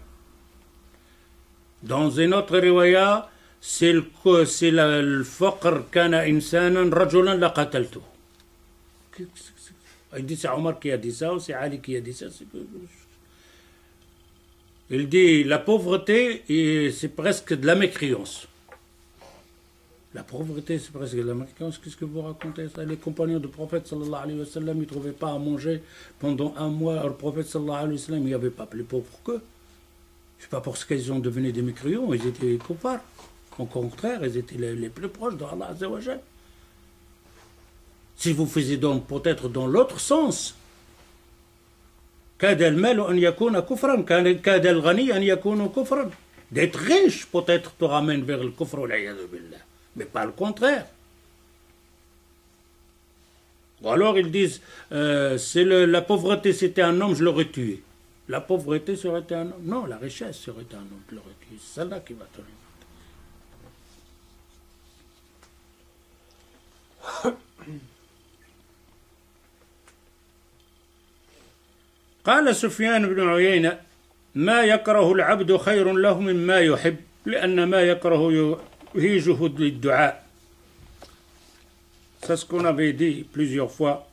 Speaker 1: Dans une autre riwaya, c'est le faqr كان إنسانا رجلا لقتلته. Il dit c'est Omar qui a dit ça ou c'est Ali qui a dit ça. Il dit la pauvreté c'est presque de la mécréance. La pauvreté, c'est presque de la mécréance. Qu'est-ce que vous racontez ça? Les compagnons du prophète sallallahu alayhi wa sallam, ils ne trouvaient pas à manger pendant un mois. Le prophète sallallahu alayhi wa sallam, il n'y avait pas plus pauvres qu'eux. Ce n'est pas parce qu'ils ont devenu des mécréants, ils étaient kuffars. Au contraire, ils étaient les plus proches d'Allah Azza wa Jal. Si vous faisiez donc peut-être dans l'autre sens, كاد المال أن يكون كفرا كاد الغني أن يكون كفرا. D'être riche peut-être te ramène vers le kufr والعياذ بالله. Mais pas le contraire. Ou alors ils disent, la pauvreté c'était un homme, je l'aurais tué. La pauvreté serait un homme. Non, la richesse serait un homme, je l'aurais tué. C'est celle-là qui va te remettre. قال سفيان بن عيينة ما يكره العبد خير له مما يحب لأن ما يكره يهيجه للدعاء. C'est ce qu'on avait dit plusieurs fois.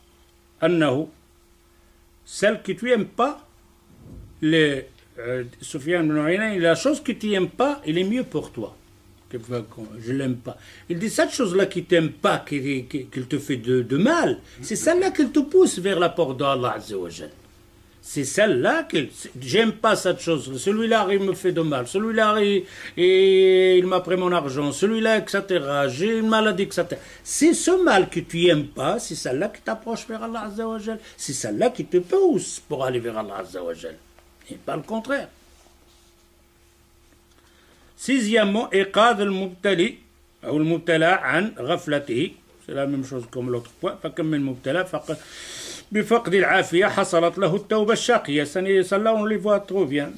Speaker 1: أنه celle que tu n'aimes pas, Sufyan ibn Uyayna, la chose que tu n'aimes pas, elle est mieux pour toi. Je ne l'aime pas. Il dit cette chose-là qui t'aime pas, qu'il te fait de mal, c'est celle-là qui te pousse vers la porte d'Allah Azza wa Jal. C'est celle-là que j'aime pas cette chose. Celui-là, il me fait de mal. Celui-là, il m'a pris mon argent. Celui-là, etc. J'ai une maladie, etc. C'est ce mal que tu n'aimes pas, c'est celle-là qui t'approche vers Allah Azza wa Jal. C'est celle-là qui te pousse pour aller vers Allah Azza wa Jal. Et pas le contraire. Sixièmement, إيقاظ المبتلي أو المبتلى عن غفلته. C'est la même chose comme l'autre point. فكم من مبتلى فقط بفقد العافية حصلت له التوبة الشاقية. Celle-là, on les voit trop bien.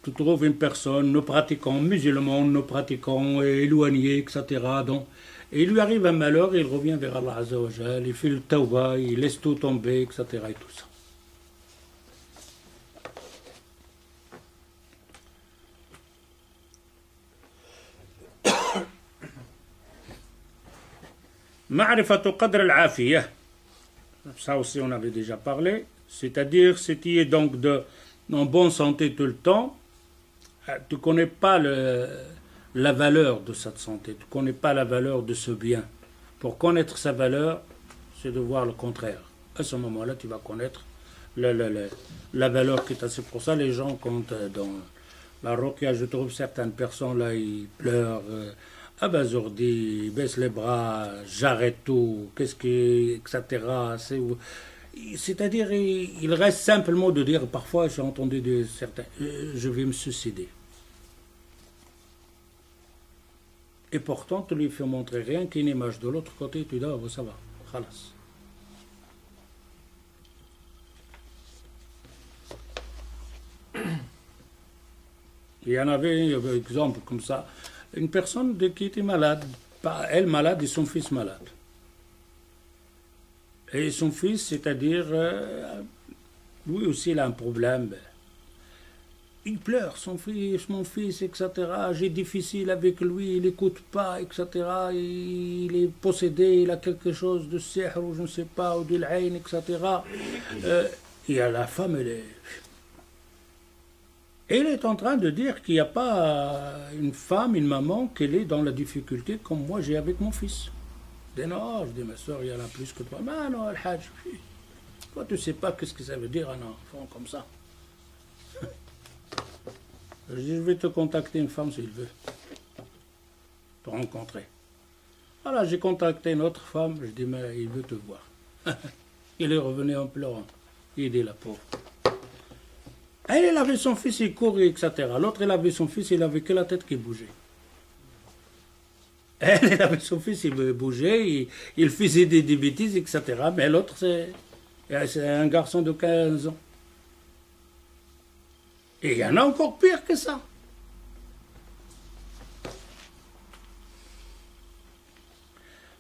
Speaker 1: Tu trouves une personne, nos pratiquants musulmans, nos pratiquants éloignés, etc. Donc, et il lui arrive un malheur, il revient vers Allah Azza wa Jal, il fait le tawbah, il laisse tout tomber, etc. et tout ça. معرفة قدر العافية, ça aussi on avait déjà parlé, c'est-à-dire si tu es donc en bonne santé tout le temps, tu ne connais pas la valeur de cette santé, tu ne connais pas la valeur de ce bien. Pour connaître sa valeur, c'est de voir le contraire. À ce moment-là, tu vas connaître la valeur qui est. C'est pour ça les gens, quand dans la Ruqya, je trouve certaines personnes là, ils pleurent, abasourdis, ils baissent les bras, j'arrête tout, etc. C'est-à-dire, il reste simplement de dire, parfois j'ai entendu de certains, je vais me suicider. Et pourtant, tu lui fais montrer rien qu'une image de l'autre côté, tu dis, oh, ça va, khalas. Il y en avait un exemple comme ça, une personne qui était malade, pas elle malade et son fils malade. Et son fils, c'est-à-dire, lui aussi il a un problème. Il pleure, son fils, mon fils, etc. J'ai difficile avec lui, il n'écoute pas, etc. Il est possédé, il a quelque chose de sihr ou je ne sais pas, ou de l'aïn, etc. Il y a la femme, elle est en train de dire qu'il n'y a pas une femme, une maman, qu'elle est dans la difficulté comme moi j'ai avec mon fils. Je dis non, je dis ma soeur, il y en a plus que toi. Mais non, Al-Hajj, toi tu ne sais pas qu'est-ce que ça veut dire un enfant comme ça. Je dis, je vais te contacter une femme s'il veut te rencontrer. Voilà, j'ai contacté une autre femme, je dis, mais il veut te voir. Il est revenu en pleurant. Il dit, la pauvre. Elle avait son fils, il courait, etc. L'autre, elle avait son fils, il avait que la tête qui bougeait. Elle avait son fils, il bougeait, il faisait des bêtises, etc. Mais l'autre, c'est un garçon de 15 ans. Et il y en a encore pire que ça.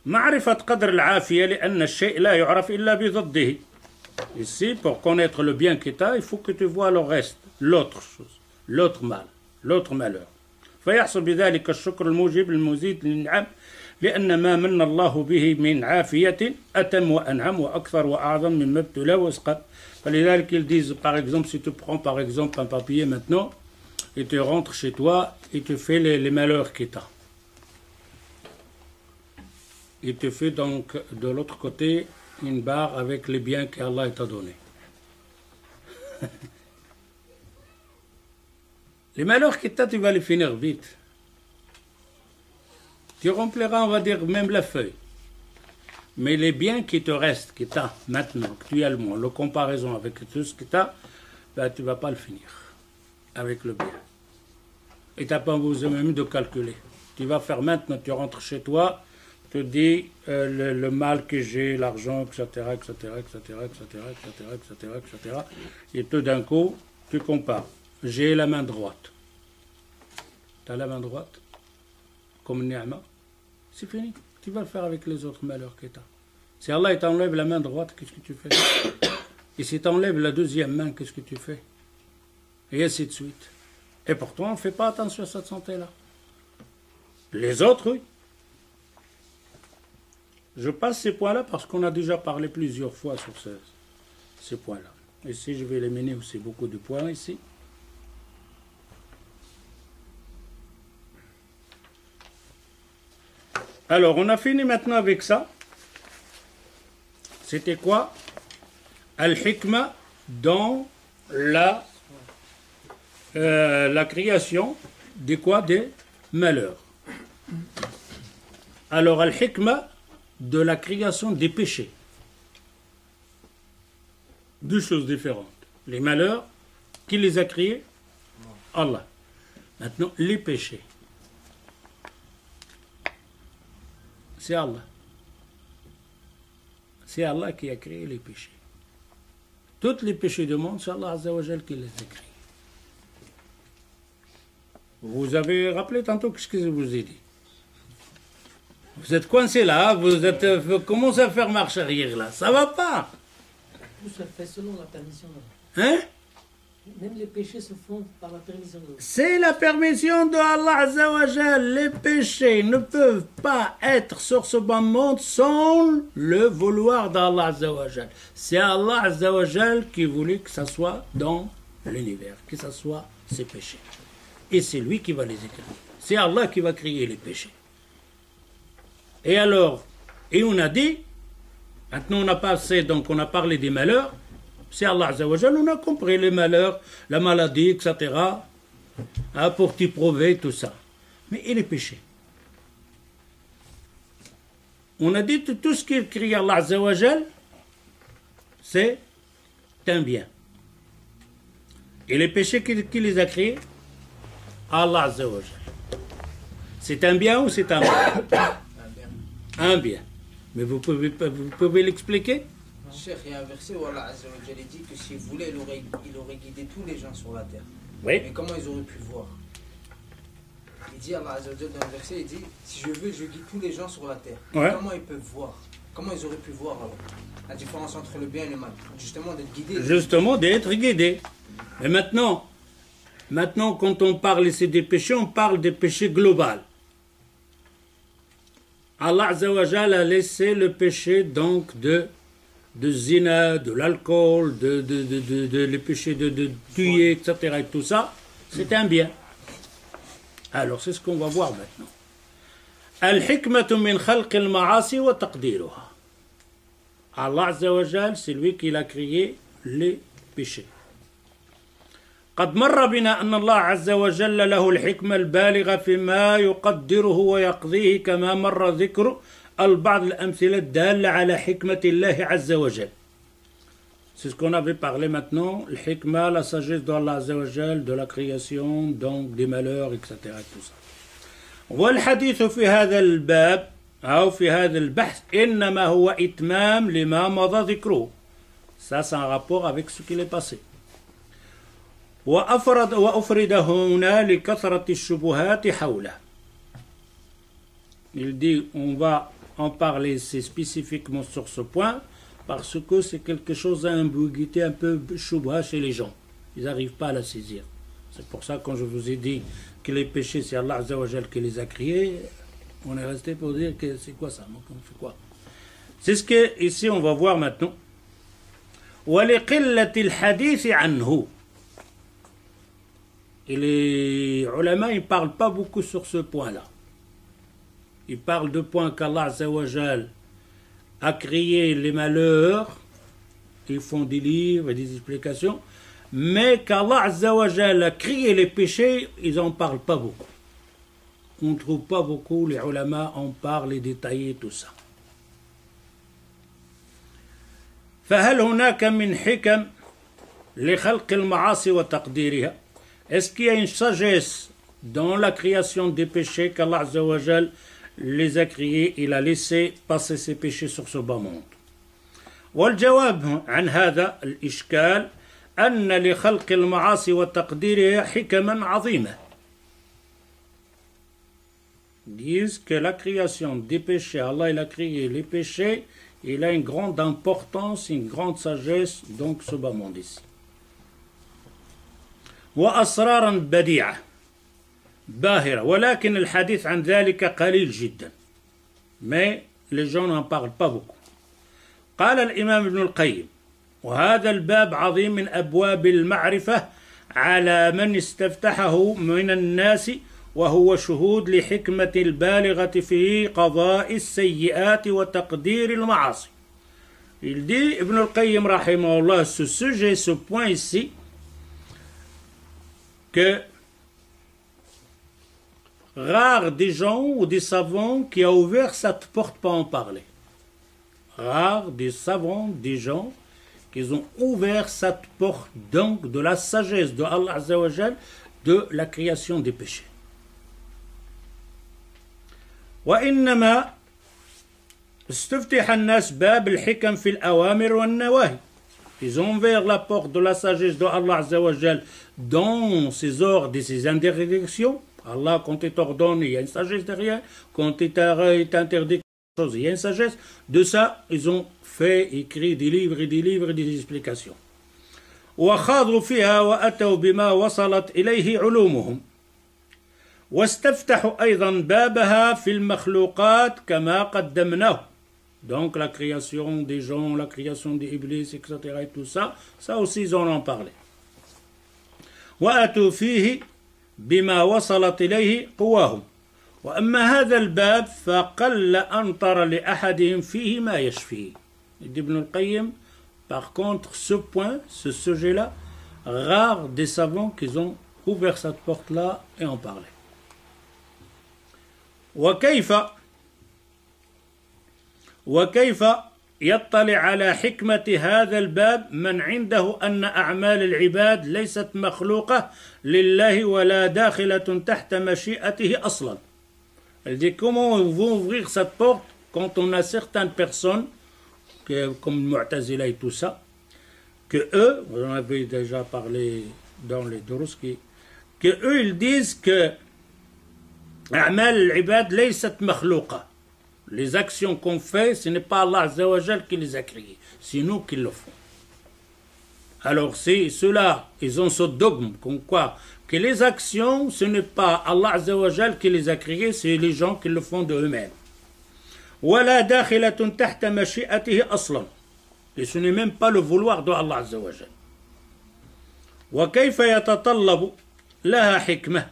Speaker 1: معرفة قدر العافية لأن الشيء لا يعرف إلا بضده. Ici, pour connaître le bien que tu as, il faut que tu vois le reste, l'autre chose, l'autre mal, l'autre malheur. فيحصل بذلك الشكر الموجب المزيد للنعم لأن ما من الله به من عافية أتم وأنعم وأكثر وأعظم مما ابتلى واسقط. فلذلك ils disent, par exemple, si tu prends par exemple un papier maintenant, et tu rentres chez toi, et tu fais les malheurs que tu as. Il te fait donc de l'autre côté une barre avec les biens qu'Allah t'a donnés. Les malheurs que tu as, tu vas les finir vite. Tu rempliras, on va dire, même la feuille. Mais les biens qui te restent, que tu as maintenant, actuellement, la comparaison avec tout ce que tu as, ben, tu ne vas pas le finir avec le bien. Et tu n'as pas besoin même de calculer. Tu vas faire maintenant, tu rentres chez toi, tu te dis le mal que j'ai, l'argent, etc., etc., etc., etc., etc., etc., etc. Et tout d'un coup, tu compares. J'ai la main droite. Tu as la main droite, comme ni'ma, c'est fini. Tu vas le faire avec les autres malheurs que tu as. Si Allah t'enlève la main droite, qu'est-ce que tu fais? Et si t'enlève la deuxième main, qu'est-ce que tu fais? Et ainsi de suite. Et pourtant, on ne fait pas attention à cette santé-là. Les autres, oui. Je passe ces points-là parce qu'on a déjà parlé plusieurs fois sur ces points-là. Ici, je vais éliminer aussi beaucoup de points ici. Alors, on a fini maintenant avec ça. C'était quoi? Al-Hikma dans la création des quoi? Des malheurs. Alors, Al-Hikma de la création des péchés. Deux choses différentes. Les malheurs, qui les a créés? Allah. Maintenant, les péchés. C'est Allah. C'est Allah qui a créé les péchés. Tous les péchés du monde, c'est Allah Azza wa Jal qui les a créés. Vous avez rappelé tantôt ce que je vous ai dit. Vous êtes coincé là, vous commencez à faire marche arrière là. Ça va pas.
Speaker 2: Tout se fait selon la permission
Speaker 1: d'Allah. Hein?
Speaker 2: Même les péchés se font par la permission d'Allah.
Speaker 1: C'est la permission de Allah Azza wa Jal. Les péchés ne peuvent pas être sur ce bas monde sans le vouloir d'Allah Azza wa Jal. C'est Allah Azza wa Jal qui voulait que ça soit dans l'univers, que ça soit ces péchés. Et c'est lui qui va les écrire. C'est Allah qui va créer les péchés. Et alors, et on a dit, maintenant on a passé, donc on a parlé des malheurs, c'est Allah Azza wa Jal, on a compris les malheurs, la maladie, etc., hein, pour t'éprouver, tout ça. Mais et les péchés? On a dit que tout ce qu'il crée Allah Azza wa Jal, c'est un bien. Et les péchés, qui les a créés? Allah Azza wa Jal. C'est un bien ou c'est un mal? Un bien. Mais vous pouvez l'expliquer?
Speaker 3: Cheikh, il y a un verset où Allah Azza wa Jal dit que s'il voulait, il aurait guidé tous les gens sur la terre.
Speaker 1: Oui.
Speaker 3: Mais comment ils auraient pu voir? Il dit, Allah Azza wa Jal dans le verset, il dit, si je veux, je guide tous les gens sur la terre.
Speaker 1: Ouais.
Speaker 3: Comment ils peuvent voir? Comment ils auraient pu voir alors la différence entre le bien et le mal? Justement, d'être guidé.
Speaker 1: Justement, d'être guidé. Mais maintenant, Maintenant, quand on parle ici des péchés, on parle des péchés globaux. Allah Azza wa Jal a laissé le péché donc de zina, de l'alcool, les péchés de tuer, etc. Et tout ça, c'est un bien. Alors, c'est ce qu'on va voir maintenant. Al-hikmatu min khalq al-ma'asi wa taqdiruha. Allah Azza wa Jal, c'est lui qui a créé les péchés. قد مر بنا أن الله عز وجل له الحكمة البالغة فيما يقدره ويقضيه كما مر ذكر البعض الأمثلة الدالة على حكمة الله عز وجل. C'est ce qu'on avait parlé maintenant, le hikmah, la sagesse d'Allah Azza wa Jal, de la création, donc des malheurs, etc. Tout ça. والحديث في هذا الباب أو في هذا البحث إنما هو إتمام لما مضى ذكره. Ça, c'est un rapport avec ce qui est passé. وأفرد هنا لكثرة الشبهات حوله. Il dit, on va en parler spécifiquement sur ce point, parce que c'est quelque chose d'ambiguïté, un peu shubha chez les gens. Ils n'arrivent pas à la saisir. C'est pour ça, quand je vous ai dit que les péchés, c'est Allah Azza wa Jal qui les a créés, on est resté pour dire que c'est quoi ça, on fait quoi? C'est ce que, ici, on va voir maintenant. وَلِقِلَّةِ الْحَدِيثِ عَنْهُ. Et les ulama, ils ne parlent pas beaucoup sur ce point-là. Ils parlent de points qu'Allah Azza wa Jal a créé les malheurs, ils font des livres et des explications, mais qu'Allah Azza wa Jal a créé les péchés, ils n'en parlent pas beaucoup. On ne trouve pas beaucoup, les ulama en parlent et détaillent tout ça. فهل هناك من حكم لخلق المعاصي وتقديرها؟ Est-ce qu'il y a une sagesse dans la création des péchés qu'Allah Azza wa Jal les a créés, il a laissé passer ces péchés sur ce bas monde? والجواب عن هذا الإشكال أن لخلق المعاصي وتقديرها حكما عظيمة. Ils disent que la création des péchés, Allah il a créé les péchés, il a une grande importance, une grande sagesse, donc ce bas monde ici. وأسرارا بديعة باهرة ولكن الحديث عن ذلك قليل جدا. Mais les gens n'en parlent pas beaucoup. قال الإمام ابن القيم وهذا الباب عظيم من أبواب المعرفة على من استفتحه من الناس وهو شهود لحكمة البالغة في قضاء السيئات وتقدير المعاصي. Il dit, Ibn al-Qayyim rahimahullah, ce sujet, ce point ici, que rare des gens ou des savants qui a ouvert cette porte pour en parler. Rare des savants, des gens qui ont ouvert cette porte donc de la sagesse de Allah Azza wa Jal, de la création des péchés. وإنما استفتح الناس باب الحكم في الأوامر والنواهي. Ils ont ouvert la porte de la sagesse de Allah Azza wa Jal dans ses ordres et ses interdictions. Allah, quand il t'ordonne, il y a une sagesse derrière. Quand il t'interdit quelque chose, il y a une sagesse. De ça, ils ont fait, écrit des livres et des livres et des explications. وخاضوا فيها وأتوا بما وصلت إليه علومهم. واستفتحوا أيضا بابها في المخلوقات كما قدمناه. Donc la création des gens, la création des iblis, etc. et tout ça, ça aussi ils en ont parlé. وأتوا فيه بما وصلت إليه قواهم. وأما هذا الباب فقل أن ترى لأحدهم فيه ما يشفيه. Ibn al-Qayyim, par contre, ce point, ce sujet-là, rare des savants qui ont ouvert cette porte-là et en parlé. وكيف يطلع على حكمة هذا الباب من عنده أن أعمال العباد ليست مخلوقة لله ولا داخلة تحت مشيئته أصلا. Elle dit comment on va ouvrir cette porte quand on a certaines personnes comme Mu'tazila et tout ça, que eux, vous en avez déjà parlé dans les Durus, que eux ils disent que أعمال العباد ليست مخلوقة. Les actions qu'on fait, ce n'est pas Allah Azza wa Jal qui les a créées, c'est nous qui le font. Alors c'est ceux-là, ils ont ce dogme, comme quoi, que les actions, ce n'est pas Allah Azza wa Jal qui les a créées, c'est les gens qui le font de eux-mêmes. وَلَا دَاخِلَةٌ تَحْتَ مَشِيئَتِهِ أَصْلًا. Et ce n'est même pas le vouloir de Allah Azza wa Jal. وكيف يتطلب لها حكمة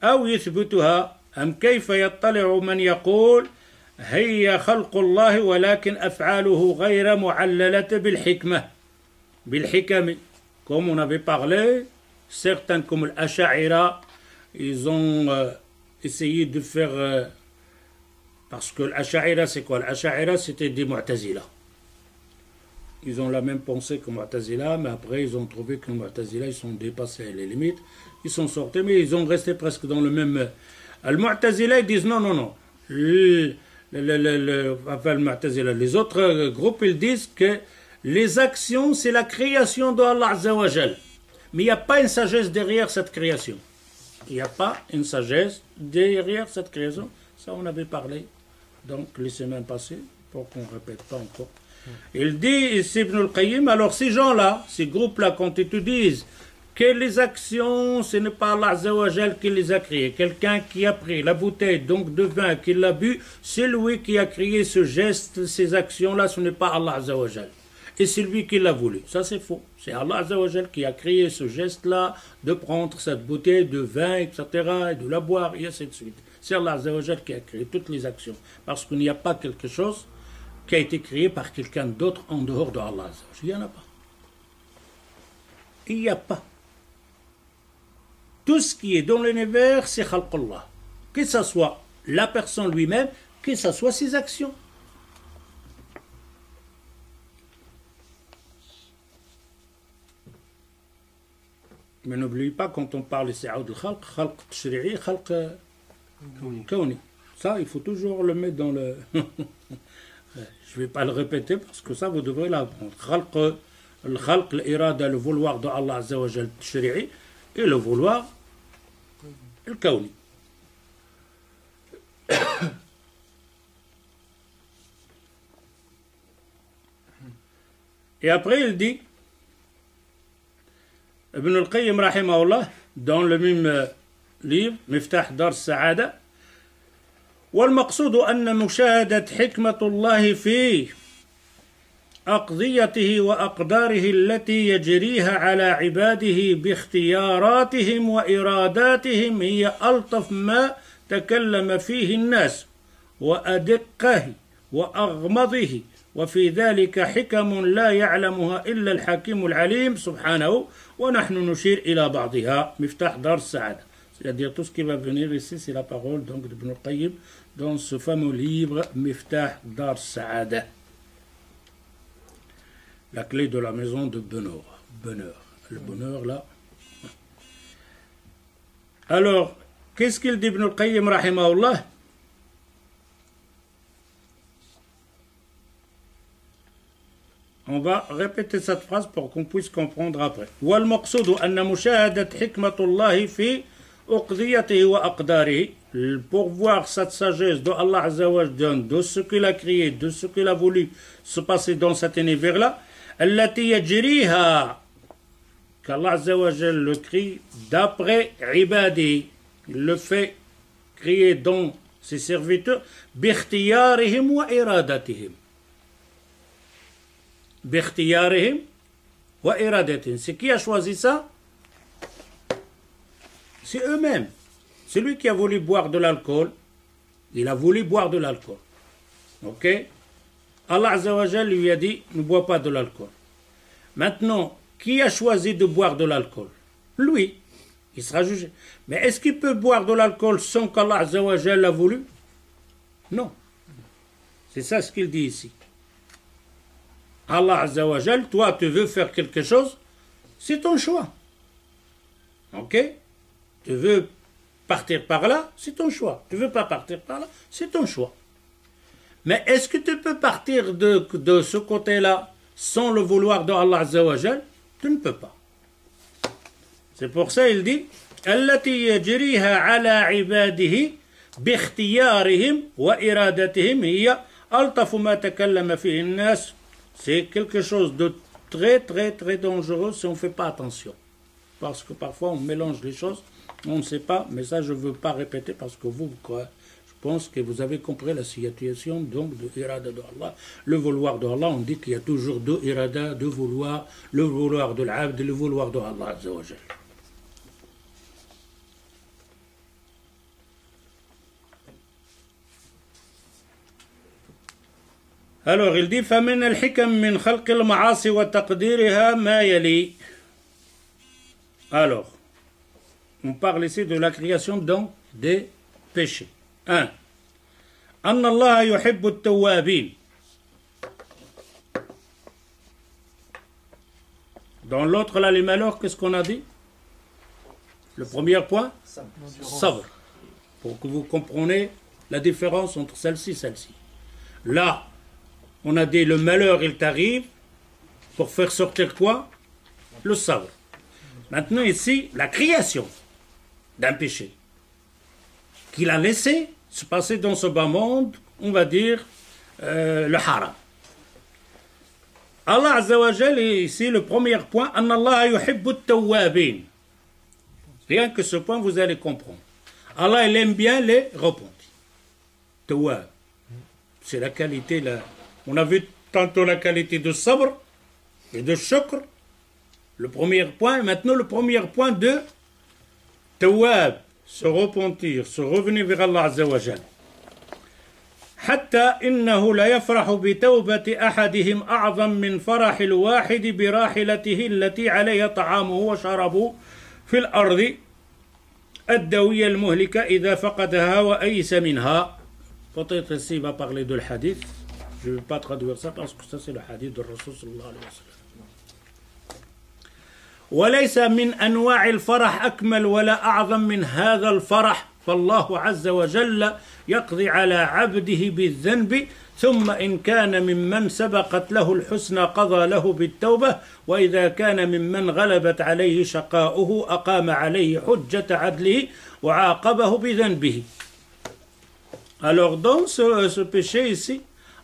Speaker 1: أو يثبتها أم كيف يطلع من يقول هي خلق الله ولكن أفعاله غير معللة بالحكم comme on avait parlé, certains comme l'Asha'ira, ils ont essayé de faire parce que l'Asha'ira c'est quoi? L'Asha'ira c'était des Mu'tazila. Ils ont la même pensée que Mu'tazila, mais après ils ont trouvé que Mu'tazila ils sont dépassés les limites, ils sont sortis, mais ils ont resté presque dans le même. Le Mu'tazila ils disent non. Les autres groupes ils disent que les actions c'est la création d'Allah Azza wa Jal, mais il n'y a pas une sagesse derrière cette création. Il n'y a pas une sagesse derrière cette création. Ça on avait parlé donc les semaines passées pour qu'on ne répète pas encore. Il dit ici Ibn al-Qayyim, alors ces gens-là, ces groupes-là, quand ils te disent que les actions, ce n'est pas Allah Azza wa Jal qui les a créées, quelqu'un qui a pris la bouteille donc de vin, qui l'a bu, c'est lui qui a créé ce geste, ces actions-là, ce n'est pas Allah Azza wa Jal. Et c'est lui qui l'a voulu. Ça c'est faux. C'est Allah Azza wa Jal qui a créé ce geste-là de prendre cette bouteille de vin, etc., et de la boire, et ainsi de suite. C'est Allah Azza wa Jal qui a créé toutes les actions. Parce qu'il n'y a pas quelque chose qui a été créé par quelqu'un d'autre en dehors de Allah. Il n'y en a pas. Il n'y a pas. Tout ce qui est dans l'univers, c'est Khalqullah. Que ce soit la personne lui-même, que ce soit ses actions. Mais n'oubliez pas, quand on parle de Sa'ud al-Khalq, Khalq Tashri'i, Khalq Kawni. Ça, il faut toujours le mettre dans le... Je ne vais pas le répéter parce que ça, vous devrez l'apprendre. Le khalq, l'irada, le vouloir de Allah Azza wa Jal Tashri'i, et le vouloir, le kawni. Et après, il dit, Ibn al-Qayyim, rahimahullah, dans le même livre, Miftah Dar Sa'ada, والمقصود أن مشاهدة حكمة الله في أقضيته وأقداره التي يجريها على عباده باختياراتهم وإراداتهم هي ألطف ما تكلم فيه الناس وأدقه وأغمضه وفي ذلك حكم لا يعلمها إلا الحكيم العليم سبحانه ونحن نشير إلى بعضها مفتاح دار السعادة. C'est-à-dire tout ce qui va venir ici, c'est la parole donc d'Ibn al-Qayyim dans ce fameux livre Miftah Dar Sa'ada. La clé de la maison de bonheur. Le bonheur là. Alors, qu'est-ce qu'il dit Ibn al-Qayyim rahimahullah? On va répéter cette phrase pour qu'on puisse comprendre après. وَالْمَقْصُودُ أَنَّ مُشَاهَدَةَ حِكْمَةُ اللَّهِ فِي أُقْضِيَتِهِ وَأَقْدَارِهِ, pour voir cette sagesse de Allah Azza wa Jal, de ce qu'il a créé, de ce qu'il a voulu se passer dans cet univers-là, التي يجريها, qu'Allah Azza wa Jal le crée d'après ibadi, il le fait créer dans ses serviteurs, باختيارهم وإرادتهم. باختيارهم وإرادتهم. C'est qui a choisi ça? C'est eux-mêmes. Celui qui a voulu boire de l'alcool, il a voulu boire de l'alcool. Ok? Allah Azza wa Jal lui a dit, ne bois pas de l'alcool. Maintenant, qui a choisi de boire de l'alcool? Lui. Il sera jugé. Mais est-ce qu'il peut boire de l'alcool sans qu'Allah Azza wa Jal l'a voulu? Non. C'est ça ce qu'il dit ici. Allah Azza wa Jal, toi tu veux faire quelque chose, c'est ton choix. Ok? Tu veux partir par là, c'est ton choix. Tu veux pas partir par là, c'est ton choix. Mais est-ce que tu peux partir de ce côté-là sans le vouloir de Allah Azza wa Jal? Tu ne peux pas. C'est pour ça il dit التي يجريها على عباده باختيارهم وإرادتهم هي ألطف ما تكلم فيه الناس. C'est quelque chose de très très très dangereux si on ne fait pas attention. parce que parfois on mélange les choses, on ne sait pas, mais ça je ne veux pas répéter parce que vous, je pense que vous avez compris la situation donc de irada de Allah. Le vouloir de Allah, on dit qu'il y a toujours deux irada, deux vouloirs, le vouloir de l'abd et le vouloir de Allah Azza wa Jal. Alors il dit فَمِنَ الْحِكَمْ مِنْ خَلْقِ الْمَعَاصِ وَتَقْدِيرِهَا مَا يَلِي. Alors, on parle ici de la création donc des péchés. 1. أَنَّ اللَّهَ يُحِبُّ التَّوَّابِينَ. Dans l'autre là, les malheurs, qu'est-ce qu'on a dit? Le premier point, sabr. Pour que vous compreniez la différence entre celle-ci et celle-ci. Là, on a dit le malheur, il t'arrive pour faire sortir quoi? Le sabr. Maintenant ici, la création d'un péché qu'il a laissé se passer dans ce bas monde, on va dire le haram. Allah Azza wa Jal est ici le premier point. Anna Allah yuhibbu at-tawwabin. Rien que ce point, vous allez comprendre. Allah, il aime bien les repentis. Tawwab. C'est la qualité là. On a vu tantôt la qualité de sabr et de shukr. Le premier point, et maintenant le premier point de tawwab, se repentir, se revenir vers Allah Azza wa Jal. حتى إنه لا يفرح بتوبة أحدهم أعظم من فرح الواحد براحلته التي عليها طعامه وشرابه في الأرض الدوية المهلكة إذا فقدها وأيس منها. Peut-être ici il va parler de le hadith. Je ne vais pas traduire ça parce que ça c'est le hadith de Rasul sallallahu alayhi wa sallam. وليس من أنواع الفرح أكمل ولا أعظم من هذا الفرح فالله عز وجل يقضي على عبده بالذنب ثم إن كان ممن سبقت له الحسنى قضى له بالتوبة وإذا كان ممن غلبت عليه شقاؤه أقام عليه حجة عدله وعاقبه بذنبه. Alors dans ce péché ici,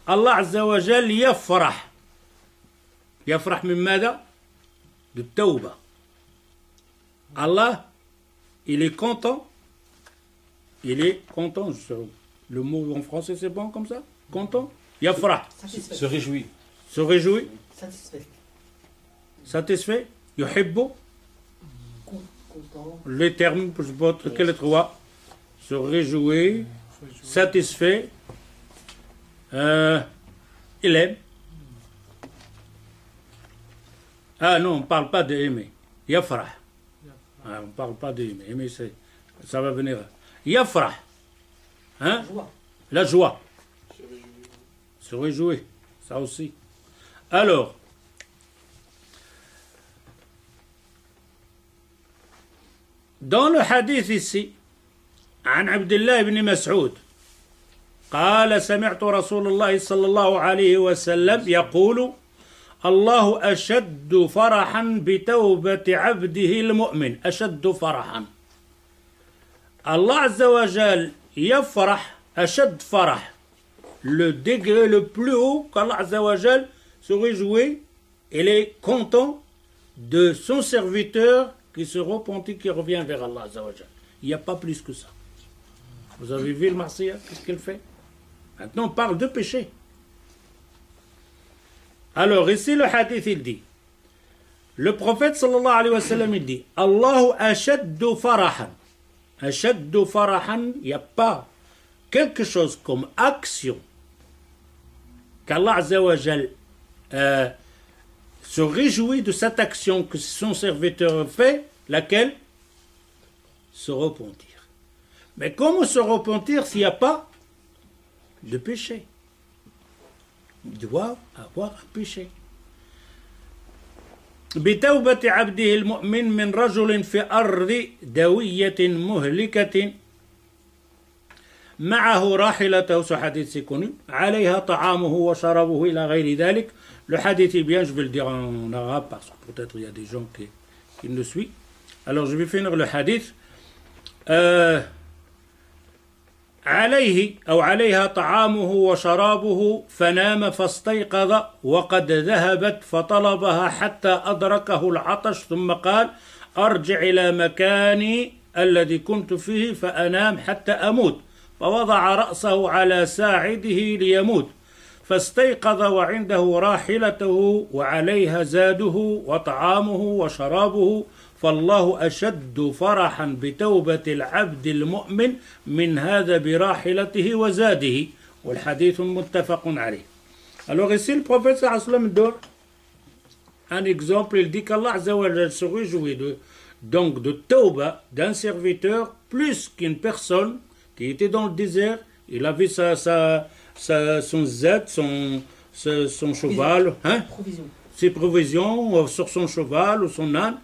Speaker 1: Allah Azza wa Jal يفرح. يفرح من ماذا؟ De tawbah. Allah, il est content. Il est content. Le mot en français, c'est bon comme ça? Content? Yafrah.
Speaker 4: Se réjouit.
Speaker 1: Se réjouit.
Speaker 2: Satisfait.
Speaker 1: Satisfait. Yuhibbu.
Speaker 2: Content.
Speaker 1: Les termes, je sais pas quel trois. Se réjouir. Satisfait. Il aime. Ah non, on ne parle pas d'aimer. Yafrah. Ah, on ne parle pas d'aimer. Aimer, ça va venir. Yafrah. Hein?
Speaker 2: Joie.
Speaker 1: La joie. Se réjouir. Ça aussi. Alors, dans le hadith ici, عن عبد الله بن مسعود قال سمعت رسول الله صلى الله عليه وسلم يقول الله أشد فرحا بتوبة عبده المؤمن. أشد فرحا. Allah Azza wa Jal يفرح أشد فرح. Le degré le plus haut qu'Allah Azza wa Jal se réjouit, il est content de son serviteur qui se repentit, qui revient vers Allah Azza wa Jal. Il n'y a pas plus que ça. Vous avez vu le Marsiya, qu'est-ce qu'elle fait? Maintenant on parle de péché. Alors ici le hadith il dit, le prophète sallallahu alayhi wa sallam il dit, Allahu ashaddu farahan. Ashaddu farahan, il n'y a pas quelque chose comme action qu'Allah Azza wa Jal se réjouit de cette action que son serviteur fait, laquelle? Se repentir. Mais comment se repentir s'il n'y a pas de péché? Il doit avoir un péché. بتوبة عبده المؤمن من رجل في أرض دوية مهلكة معه راحلته, ce hadith c'est connu, عليها طعامه وشرابه إلى غير ذلك. Le hadith est bien, je vais le dire en arabe parce que peut-être il y a des gens qui me suivent. Alors je vais finir le hadith. عليه أو عليها طعامه وشرابه فنام فاستيقظ وقد ذهبت فطلبها حتى أدركه العطش ثم قال أرجع إلى مكاني الذي كنت فيه فأنام حتى أموت فوضع رأسه على ساعده ليموت فاستيقظ وعنده راحلته وعليها زاده وطعامه وشرابه فالله أشد فرحا بتوبة العبد المؤمن من هذا براحلته وزاده والحديث متفق عليه. Alors ici le prophète sallallahu alayhi wa sallam donne un exemple, il dit qu'Allah azza wa jalla se réjouit donc de tauba d'un serviteur plus qu'une personne qui était dans le désert, il avait son zad, son cheval, hein, ses provisions sur son cheval ou son âne.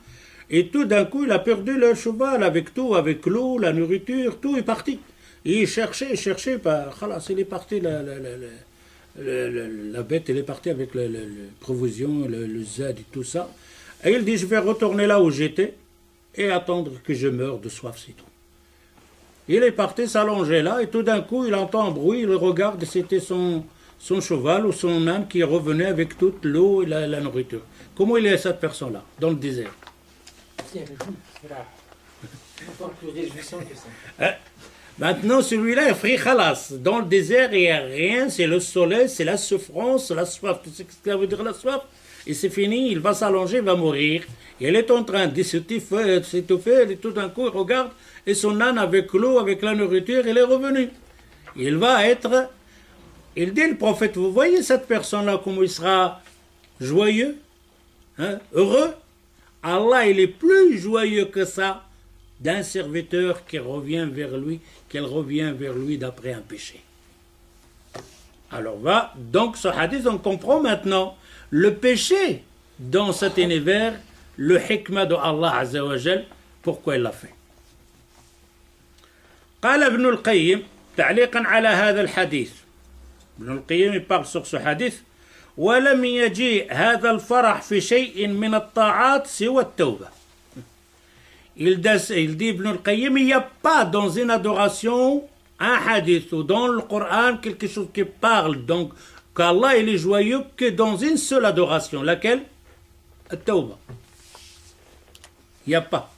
Speaker 1: Et tout d'un coup, il a perdu le cheval avec tout, avec l'eau, la nourriture, tout est parti. Et il cherchait, khalas, il est parti, la bête, elle est partie avec les provisions, le zad et tout ça. Et il dit, je vais retourner là où j'étais et attendre que je meure de soif, c'est tout. Il est parti s'allonger là et tout d'un coup, il entend un bruit, il regarde, c'était son cheval ou son âne qui revenait avec toute l'eau et la nourriture. Comment il est cette personne-là, dans le désert?
Speaker 2: Encore plus réjouissant que ça.
Speaker 1: Maintenant, celui-là est free khalas. Dans le désert, il n'y a rien, c'est le soleil, c'est la souffrance, la soif. Tu sais ce que ça veut dire la soif? Et c'est fini, il va s'allonger, il va mourir. Et il est en train de s'étouffer, et tout d'un coup, il regarde, et son âne avec l'eau, avec la nourriture, il est revenu. Il va être... Il dit, le prophète, vous voyez cette personne-là, comment il sera joyeux, hein, heureux? Allah, il est plus joyeux que ça d'un serviteur qui revient vers lui, qu'elle revient vers lui d'après un péché. Alors donc ce hadith, on comprend maintenant le péché dans cet univers, le hikmah de Allah Azza wa Jal, pourquoi il l'a fait. قال ابن القيم تعليقا على هذا الحديث. ابن القيم parle sur ce hadith. ولم يجيء هذا الفرح في شيء من الطاعات سوى التوبة. Il dit Ibn al-Qayyim, il n'y a pas dans une adoration un hadith ou dans le Coran quelque chose qui parle donc qu'Allah il est joyeux que dans une seule adoration. Laquelle? At-Tawbah. Il n'y a pas.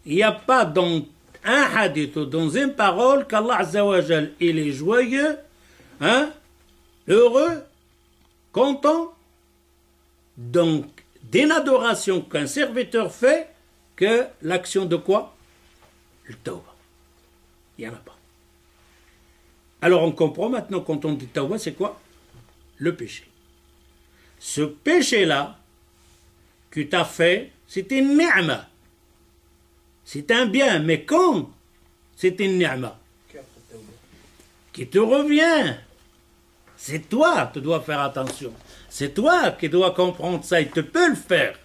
Speaker 1: Il n'y a pas dans un hadith ou dans une parole qu'Allah Azza wa Jal il est joyeux, hein, heureux, content, donc d'une adoration qu'un serviteur fait que l'action de quoi? Le tawbah. Il n'y en a pas. Alors on comprend maintenant quand on dit tawbah, c'est quoi? Le péché. Ce péché-là que tu as fait, c'est une ni'ma. C'est un bien, mais quand c'est une ni'ma qui te revient, c'est toi qui dois faire attention. C'est toi qui dois comprendre ça. Il te peut le faire.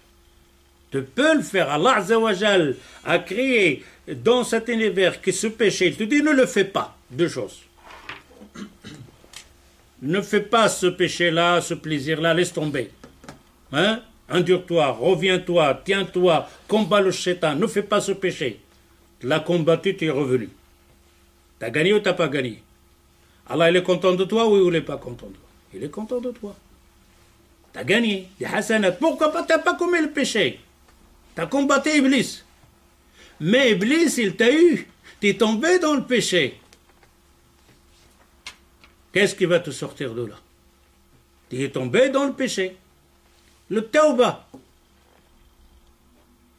Speaker 1: Tu peux le faire. Allah Azza wa Jal a créé dans cet univers que ce péché, il te dit ne le fais pas. Deux choses. Ne fais pas ce péché-là, ce plaisir-là, laisse tomber. Hein? Endure-toi, reviens-toi, tiens-toi, combat le shaitan, ne fais pas ce péché. Tu l'as combattu, tu es revenu. Tu as gagné ou tu n'as pas gagné? Allah il est content de toi ou il n'est pas content de toi? Il est content de toi. Tu as gagné. Des hasanat. Pourquoi pas tu n'as pas commis le péché? Tu as combattu Iblis. Mais Iblis, il t'a eu. Tu es tombé dans le péché. Qu'est-ce qui va te sortir de là? Tu es tombé dans le péché. Le tawbah.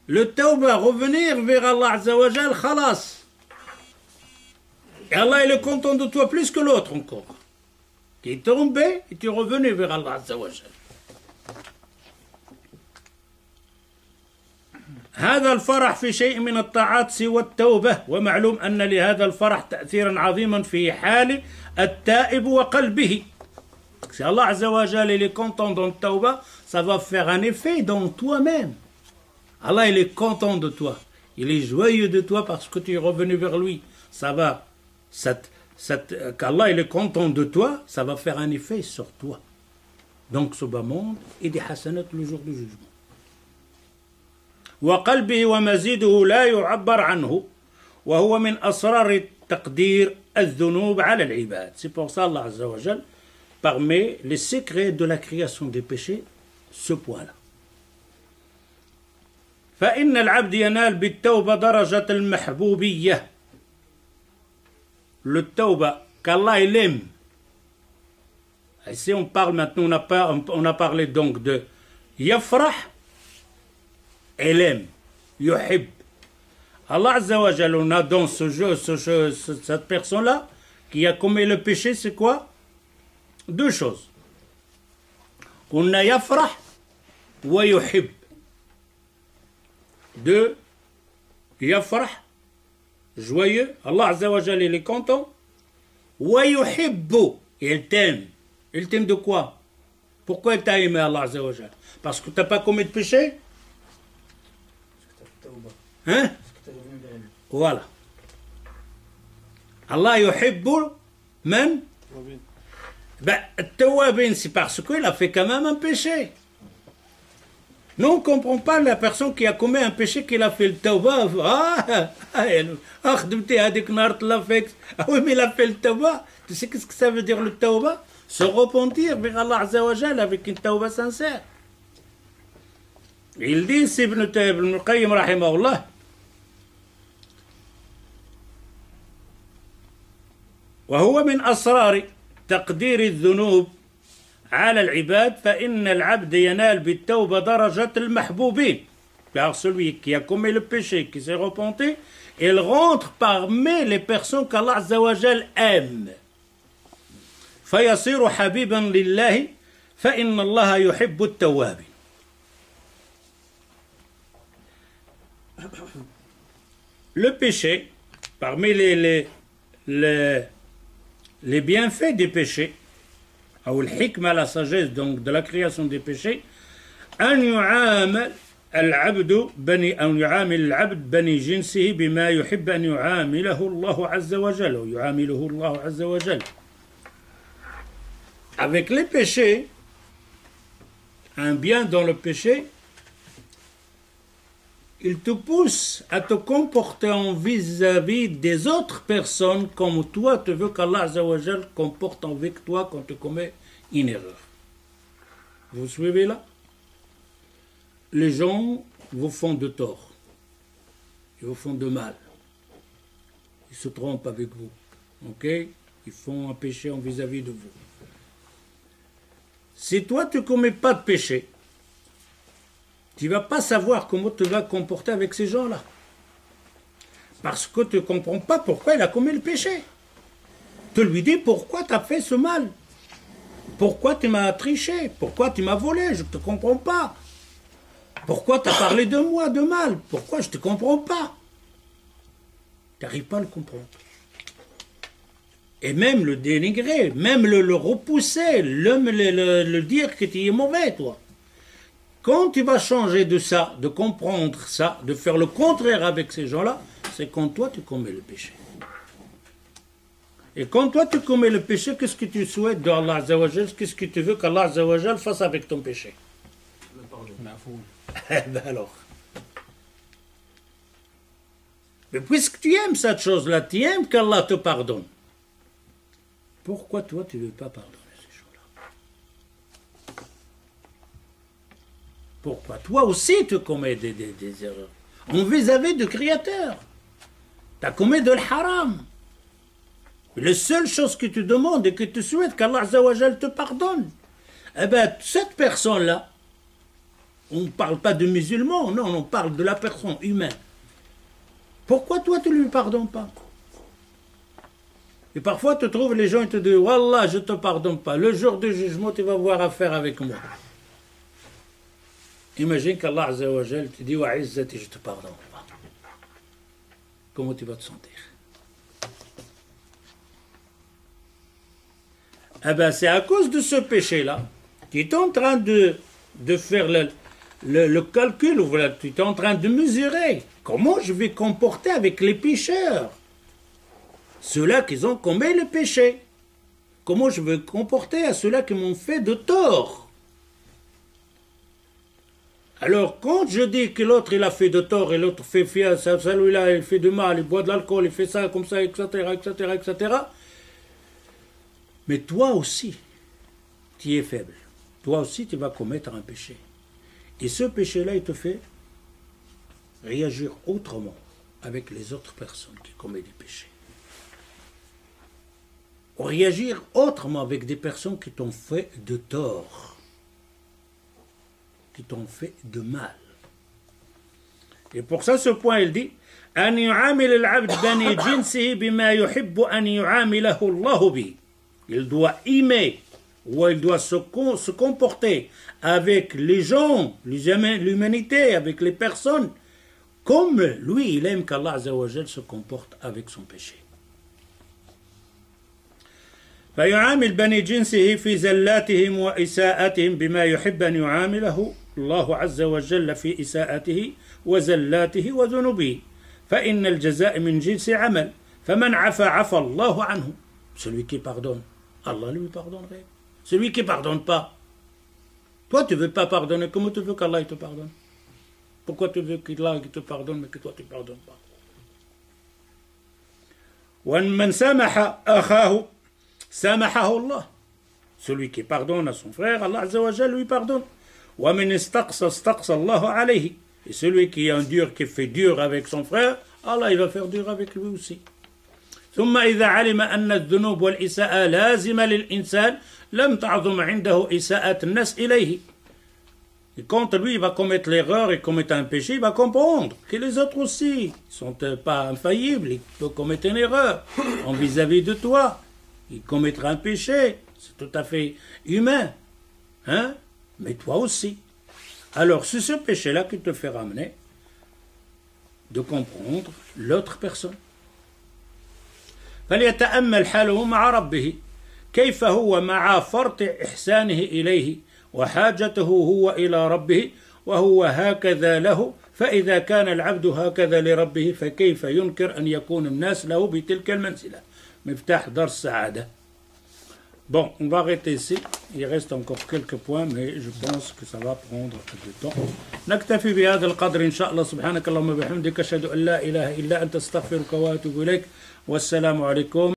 Speaker 1: Le tawbah, revenir vers Allah Azza wa Jal, khalas. Et Allah, il est content de toi plus que l'autre encore. Tu es tombé et tu es revenu vers Allah Azza wa Jal. هذا الفرح في شيء من الطاعات سوى التوبة ومعلوم أن لهذا الفرح تأثيرا عظيما في حال التائب وقلبه. Si Allah Azza wa Jal il est content dans le tawbah, ça va faire un effet dans toi-même. Allah il est content de toi. Il est joyeux de toi parce que tu es revenu vers lui. Ça va, qu'Allah il est content de toi, ça va faire un effet sur toi. Donc ce bas monde et des hasanat le jour du jugement. وقلبه ومزيده لا يعبر عنه وهو من أسرار تقدير الذنوب على العباد. C'est pour ça Allah Azza wa Jal parmi les secrets de la création des péchés ce point-là. فإن العبد ينال بالتوبة درجة المحبوبية. Le tawba, qu'Allah il aime. Ici on parle maintenant, on a parlé donc de yafrah, il aime, yuhib. Allah Azza wa Jalla, on a dans cette personne-là qui a commis le péché, c'est quoi? Deux choses. On a yafrah wa yuhib. Deux, yafrah, joyeux, Allah Azza wa Jalla, il est content. Wa yuhibbu, il t'aime. Il t'aime de quoi? Pourquoi il t'a aimé, Allah Azza wa Jalla? Parce que tu n'as pas commis de péché? Hein? Voilà. Allah yuhibbu man? Ben, tawabin, c'est parce qu'il a fait quand même un péché. Nous, on ne comprend pas la personne qui a commis un péché, qu'il a fait le tawba. Ah oui, mais il a fait le tawba. Tu sais qu'est-ce que ça veut dire le tawba? Se repentir vers Allah Azza wa Jalla avec une tawba sincère. Il dit, c'est Ibn Qayyim rahimahullah, وهو من أسرار تقدير الذنوب على العباد فإن العبد ينال بالتوبة درجة المحبوبين. Car celui qui a commis le péché, qui s'est repenti, il rentre parmi les personnes qu'Allah Azza wa Jal aime. فيصير حبيبا لله فإن الله يحب التوابين. Le péché, parmi les bienfaits des péchés, ou le hikma, la sagesse donc de la création des péchés, أن يعامل العبد بني جنسه بما يحب أن يعامله الله عز وجل ويعامله الله عز وجل. Avec les péchés, un bien dans le péché, il te pousse à te comporter en vis-à-vis des autres personnes comme toi, tu veux qu'Allah Azza wa Jal comporte avec toi quand tu commets une erreur. Vous suivez là? Les gens vous font de tort, ils vous font de mal, ils se trompent avec vous, ok? Ils font un péché en vis-à-vis de vous. Si toi tu ne commets pas de péché, tu ne vas pas savoir comment tu vas comporter avec ces gens-là. Parce que tu ne comprends pas pourquoi il a commis le péché. Tu lui dis pourquoi tu as fait ce mal. Pourquoi tu m'as triché. Pourquoi tu m'as volé. Je ne te comprends pas. Pourquoi tu as parlé de moi de mal. Pourquoi je ne te comprends pas. Tu n'arrives pas à le comprendre. Et même le dénigrer, même le repousser, le dire que tu es mauvais, toi. Quand tu vas changer de ça, de comprendre ça, de faire le contraire avec ces gens-là, c'est quand toi tu commets le péché. Et quand toi tu commets le péché, qu'est-ce que tu souhaites d'Allah Azza wa Jal? Qu'est-ce que tu veux qu'Allah Azza wa Jal fasse avec ton péché?
Speaker 2: Le pardon.
Speaker 1: Ben alors. Mais puisque tu aimes cette chose-là, tu aimes qu'Allah te pardonne. Pourquoi toi tu ne veux pas pardonner ces gens-là? Pourquoi toi aussi tu commets des erreurs en vis-à-vis du Créateur? Tu as commis de l'haram. La seule chose que tu demandes et que tu souhaites qu'Allah Azza wa Jal te pardonne. Eh bien, cette personne-là, on ne parle pas de musulmans, non, on parle de la personne humaine. Pourquoi toi tu ne lui pardonnes pas? Et parfois tu trouves les gens et te disent Wallah, je ne te pardonne pas. Le jour du jugement, tu vas avoir affaire avec moi. Imagine qu'Allah Azza wa Jal te dit Wa izzati, je ne te pardonne pas. Comment tu vas te sentir? Eh bien, c'est à cause de ce péché-là. Tu es en train de faire le calcul, voilà, tu es en train de mesurer comment je vais comporter avec les pécheurs. Ceux-là qui ont commis le péché. Comment je vais comporter à ceux-là qui m'ont fait de tort. Alors, quand je dis que l'autre il a fait de tort et l'autre fait fier, celui-là il fait du mal, il boit de l'alcool, il fait ça comme ça, etc., etc., etc. Mais toi aussi, tu es faible. Toi aussi, tu vas commettre un péché. Et ce péché-là, il te fait réagir autrement avec les autres personnes qui commettent des péchés. Ou réagir autrement avec des personnes qui t'ont fait de tort, qui t'ont fait de mal. Et pour ça, ce point, il dit أن يعامل العبد بني جنسه بما يحب أن يعامله الله به. Il doit aimer, ou il doit se comporter avec les gens, l'humanité, avec les personnes, comme lui, il aime qu'Allah Azza wa Jal se comporte avec son péché. فيعامل بني جنسه في زلاتهم وإساءتهم بما يحب أن يعامله الله عز وجل في إساءته وزلاته وذنوبه فإن الجزاء من جنس عمل فمن عفى الله عنه. Celui qui pardonne, Allah lui pardonnerait. Celui qui ne pardonne pas, toi tu ne veux pas pardonner, comment tu veux qu'Allah te pardonne? Pourquoi tu veux qu'Allah te pardonne mais que toi tu ne pardonnes pas? ومن سامح أخاه سامحه الله. Celui qui pardonne à son frère, Allah Azza wa Jalla lui pardonne. ومن استقصى استقصى الله عليه. Et celui qui fait dur avec son frère, Allah il va faire dur avec lui aussi. ثم إذا علم أن الذنوب والإساءة لازمة للإنسان لم تعظم عنده إساءة الناس إليه. Et quand lui il va commettre l'erreur et commettre un péché, il va comprendre que les autres aussi ne sont pas infaillibles, ils peuvent commettre une erreur en vis-à-vis de toi. Il commettra un péché, c'est tout à fait humain, hein? Mais toi aussi. Alors c'est ce péché-là qui te fait ramener de comprendre l'autre personne. فليتأمل حاله مع ربه كيف هو مع فرط إحسانه إليه وحاجته هو إلى ربه وهو هكذا له فإذا كان العبد هكذا لربه فكيف ينكر أن يكون الناس له بتلك المنزلة. مفتاح دار السعادة. Bon, on va arrêter ici. Il reste encore quelques points, mais je pense que ça va prendre du temps. نكتفي بهذا القدر إن شاء الله. سبحانك اللهم وبحمدك أشهد أن لا إله إلا أنت أستغفرك وأتوب إليك والسلام عليكم.